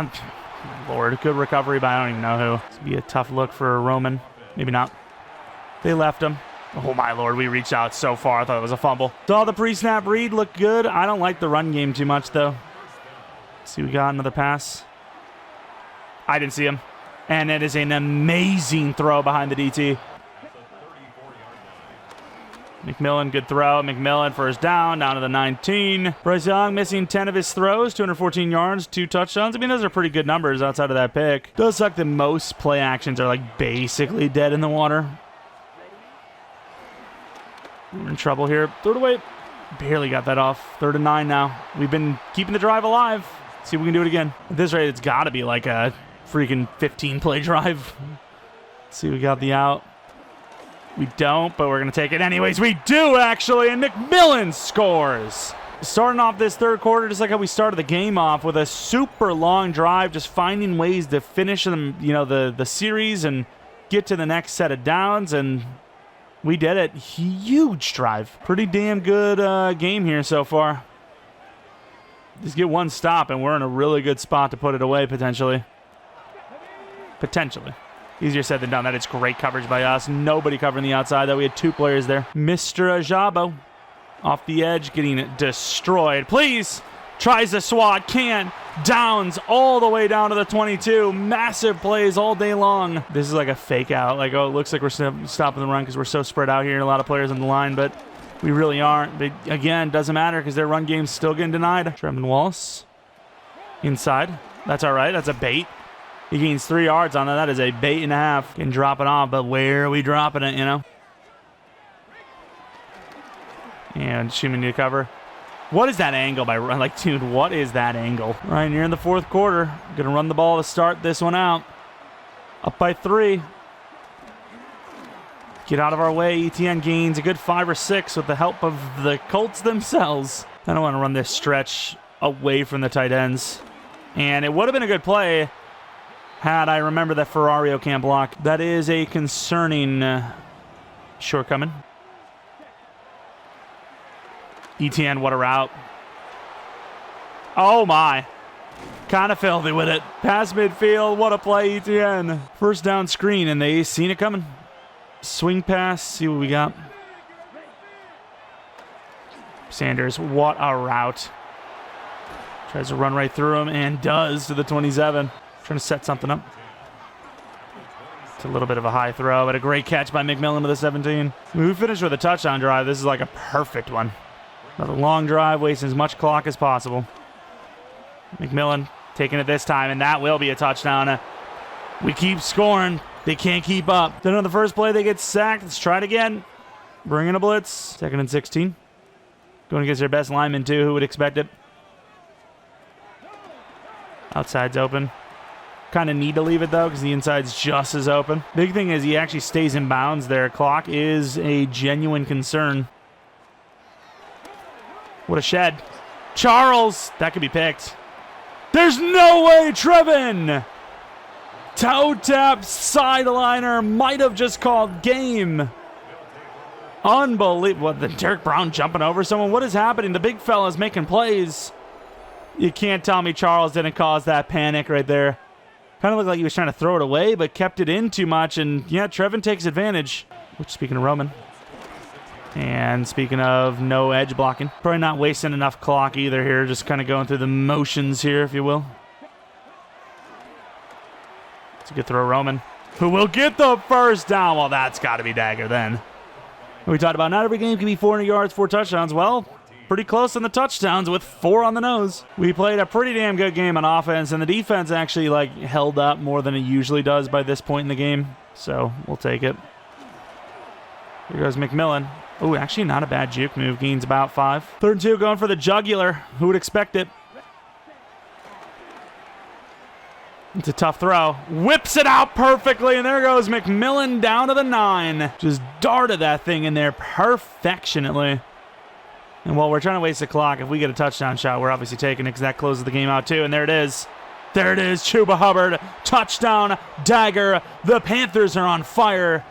Lord, good recovery, but I don't even know who. This would be a tough look for Roman. Maybe not. They left him. Oh, my Lord, we reached out so far. I thought it was a fumble. Saw the pre-snap read. Looked good. I don't like the run game too much, though. Let's see, we got another pass. I didn't see him. And it is an amazing throw behind the DT. McMillan, good throw. McMillan first down to the 19. Bryce Young missing 10 of his throws, 214 yards, 2 touchdowns. I mean, those are pretty good numbers outside of that pick. Does suck that most play actions are like basically dead in the water. We're in trouble here. Throw it away. Barely got that off. 3rd and 9 now. We've been keeping the drive alive. See if we can do it again. At this rate, it's got to be like a freaking 15-play drive. Let's see, we got the out. We don't, but we're going to take it anyways. We do, actually, and McMillan scores. Starting off this 3rd quarter, just like how we started the game off, with a super long drive, just finding ways to finish them, the series and get to the next set of downs, and we did it. Huge drive. Pretty damn good game here so far. Just get one stop, and we're in a really good spot to put it away, potentially. Potentially. Easier said than done. That is great coverage by us. Nobody covering the outside, though. We had 2 players there. Mr. Ajabo off the edge, getting destroyed. Please. Tries to swat. Can't. Downs all the way down to the 22. Massive plays all day long. This is like a fake out. Like, oh, it looks like we're stopping the run because we're so spread out here. A lot of players on the line, but we really aren't. But again, doesn't matter because their run game's still getting denied. Trevin Wallace. Inside. That's all right. That's a bait. He gains 3 yards on that. That is a bait and a half. Can drop it off, but where are we dropping it, And Schumann to cover. What is that angle by run? Like, dude, what is that angle? All right, near in the 4th quarter. Going to run the ball to start this one out. Up by 3. Get out of our way. ETN gains a good 5 or 6 with the help of the Colts themselves. I don't want to run this stretch away from the tight ends. And it would have been a good play had I remember that Ferrario can't block. That is a concerning shortcoming. ETN, what a route. Oh, my. Kind of filthy with it. Pass midfield. What a play, ETN. First down screen, and they seen it coming. Swing pass. See what we got. Sanders, what a route. Tries to run right through him, and does to the 27. Trying to set something up. It's a little bit of a high throw, but a great catch by McMillan to the 17. We finished with a touchdown drive. This is like a perfect one. Another long drive, wasting as much clock as possible. McMillan taking it this time, and that will be a touchdown. We keep scoring. They can't keep up. Then on the first play, they get sacked. Let's try it again. Bring in a blitz. 2nd and 16. Going against their best lineman, too. Who would expect it? Outside's open. Kind of need to leave it, though, because the inside's just as open. Big thing is he actually stays in bounds there. Clock is a genuine concern. What a shed. Charles. That could be picked. There's no way, Trevin. Toe tap sideliner. Might have just called game. Unbelievable. What, the Derek Brown jumping over someone? What is happening? The big fella's making plays. You can't tell me Charles didn't cause that panic right there. Kind of looked like he was trying to throw it away, but kept it in too much. And yeah, Trevin takes advantage. Which, speaking of Roman. And speaking of no edge blocking. Probably not wasting enough clock either here. Just kind of going through the motions here, if you will. It's a good throw, Roman. Who will get the first down? Well, that's got to be Dagger then. We talked about not every game can be 400 yards, 4 touchdowns. Well, pretty close on the touchdowns with 4 on the nose. We played a pretty damn good game on offense, and the defense actually held up more than it usually does by this point in the game. So we'll take it. Here goes McMillan. Oh, actually not a bad juke move. Gains about 5. 3rd and 2 going for the jugular. Who would expect it? It's a tough throw. Whips it out perfectly, and there goes McMillan down to the 9. Just darted that thing in there perfectionately. And while we're trying to waste the clock, if we get a touchdown shot, we're obviously taking it because that closes the game out too. And there it is. There it is. Chuba Hubbard. Touchdown. Dagger. The Panthers are on fire.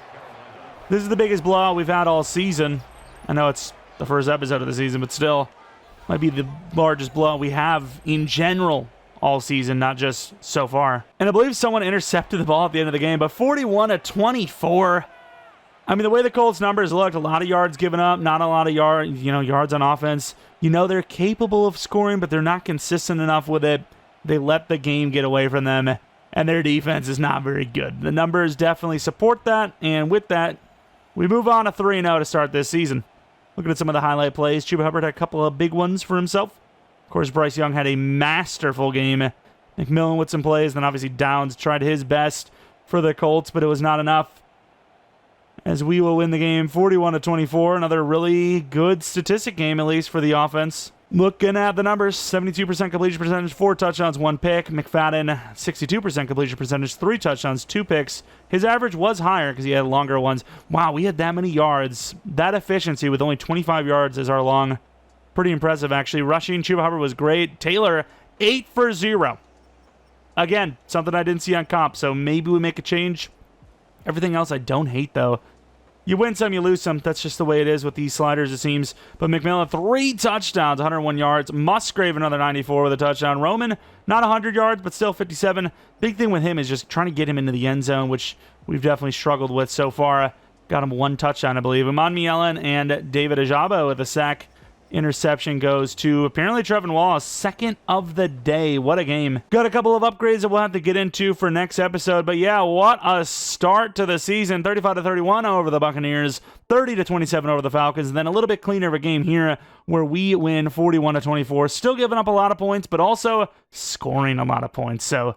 This is the biggest blowout we've had all season. I know it's the first episode of the season, but still might be the largest blowout we have in general all season, not just so far. And I believe someone intercepted the ball at the end of the game, but 41-24. I mean, the way the Colts numbers looked, a lot of yards given up, not a lot of yards on offense. You know, they're capable of scoring, but they're not consistent enough with it. They let the game get away from them, and their defense is not very good. The numbers definitely support that, and with that, we move on to 3-0 to start this season. Looking at some of the highlight plays, Chuba Hubbard had a couple of big ones for himself. Of course, Bryce Young had a masterful game. McMillan with some plays, then obviously Downs tried his best for the Colts, but it was not enough. As we will win the game 41-24. Another really good statistic game, at least for the offense. Looking at the numbers, 72% completion percentage, 4 touchdowns, 1 pick. McFadden, 62% completion percentage, 3 touchdowns, 2 picks. His average was higher because he had longer ones. Wow, we had that many yards. That efficiency with only 25 yards as our long. Pretty impressive, actually. Rushing, Chuba Hubbard was great. Taylor, 8 for 0. Again, something I didn't see on comp, so maybe we make a change. Everything else I don't hate, though. You win some, you lose some. That's just the way it is with these sliders, it seems. But McMillan, 3 touchdowns, 101 yards. Musgrave, another 94 with a touchdown. Roman, not 100 yards, but still 57. Big thing with him is just trying to get him into the end zone, which we've definitely struggled with so far. Got him 1 touchdown, I believe. Amon Mielen and David Ajabo with a sack. Interception goes to apparently Trevin Wallace, 2nd of the day. What a game. Got a couple of upgrades that we'll have to get into for next episode. But yeah, what a start to the season. 35-31 over the Buccaneers, 30-27 over the Falcons, and then a little bit cleaner of a game here where we win 41-24. Still giving up a lot of points, but also scoring a lot of points. So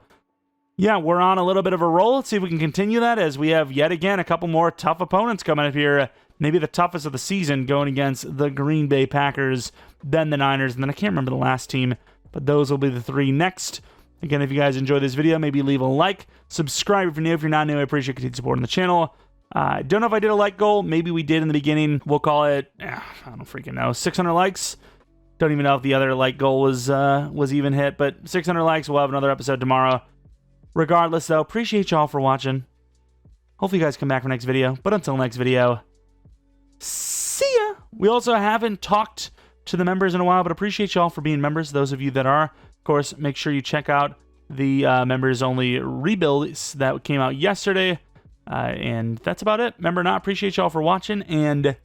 yeah, we're on a little bit of a roll. Let's see if we can continue that as we have yet again a couple more tough opponents coming up here. Maybe the toughest of the season going against the Green Bay Packers, then the Niners, and then I can't remember the last team, but those will be the 3 next. Again, if you guys enjoyed this video, maybe leave a like, subscribe if you're new. If you're not new, I appreciate continued support on the channel. Don't know if I did a like goal. Maybe we did in the beginning. We'll call it, I don't freaking know, 600 likes. Don't even know if the other like goal was even hit, but 600 likes. We'll have another episode tomorrow. Regardless, though, appreciate y'all for watching. Hopefully you guys come back for next video, but until next video, see ya! We also haven't talked to the members in a while, but appreciate y'all for being members. Those of you that are, of course, make sure you check out the members-only rebuilds that came out yesterday. And that's about it. Remember, appreciate y'all for watching, and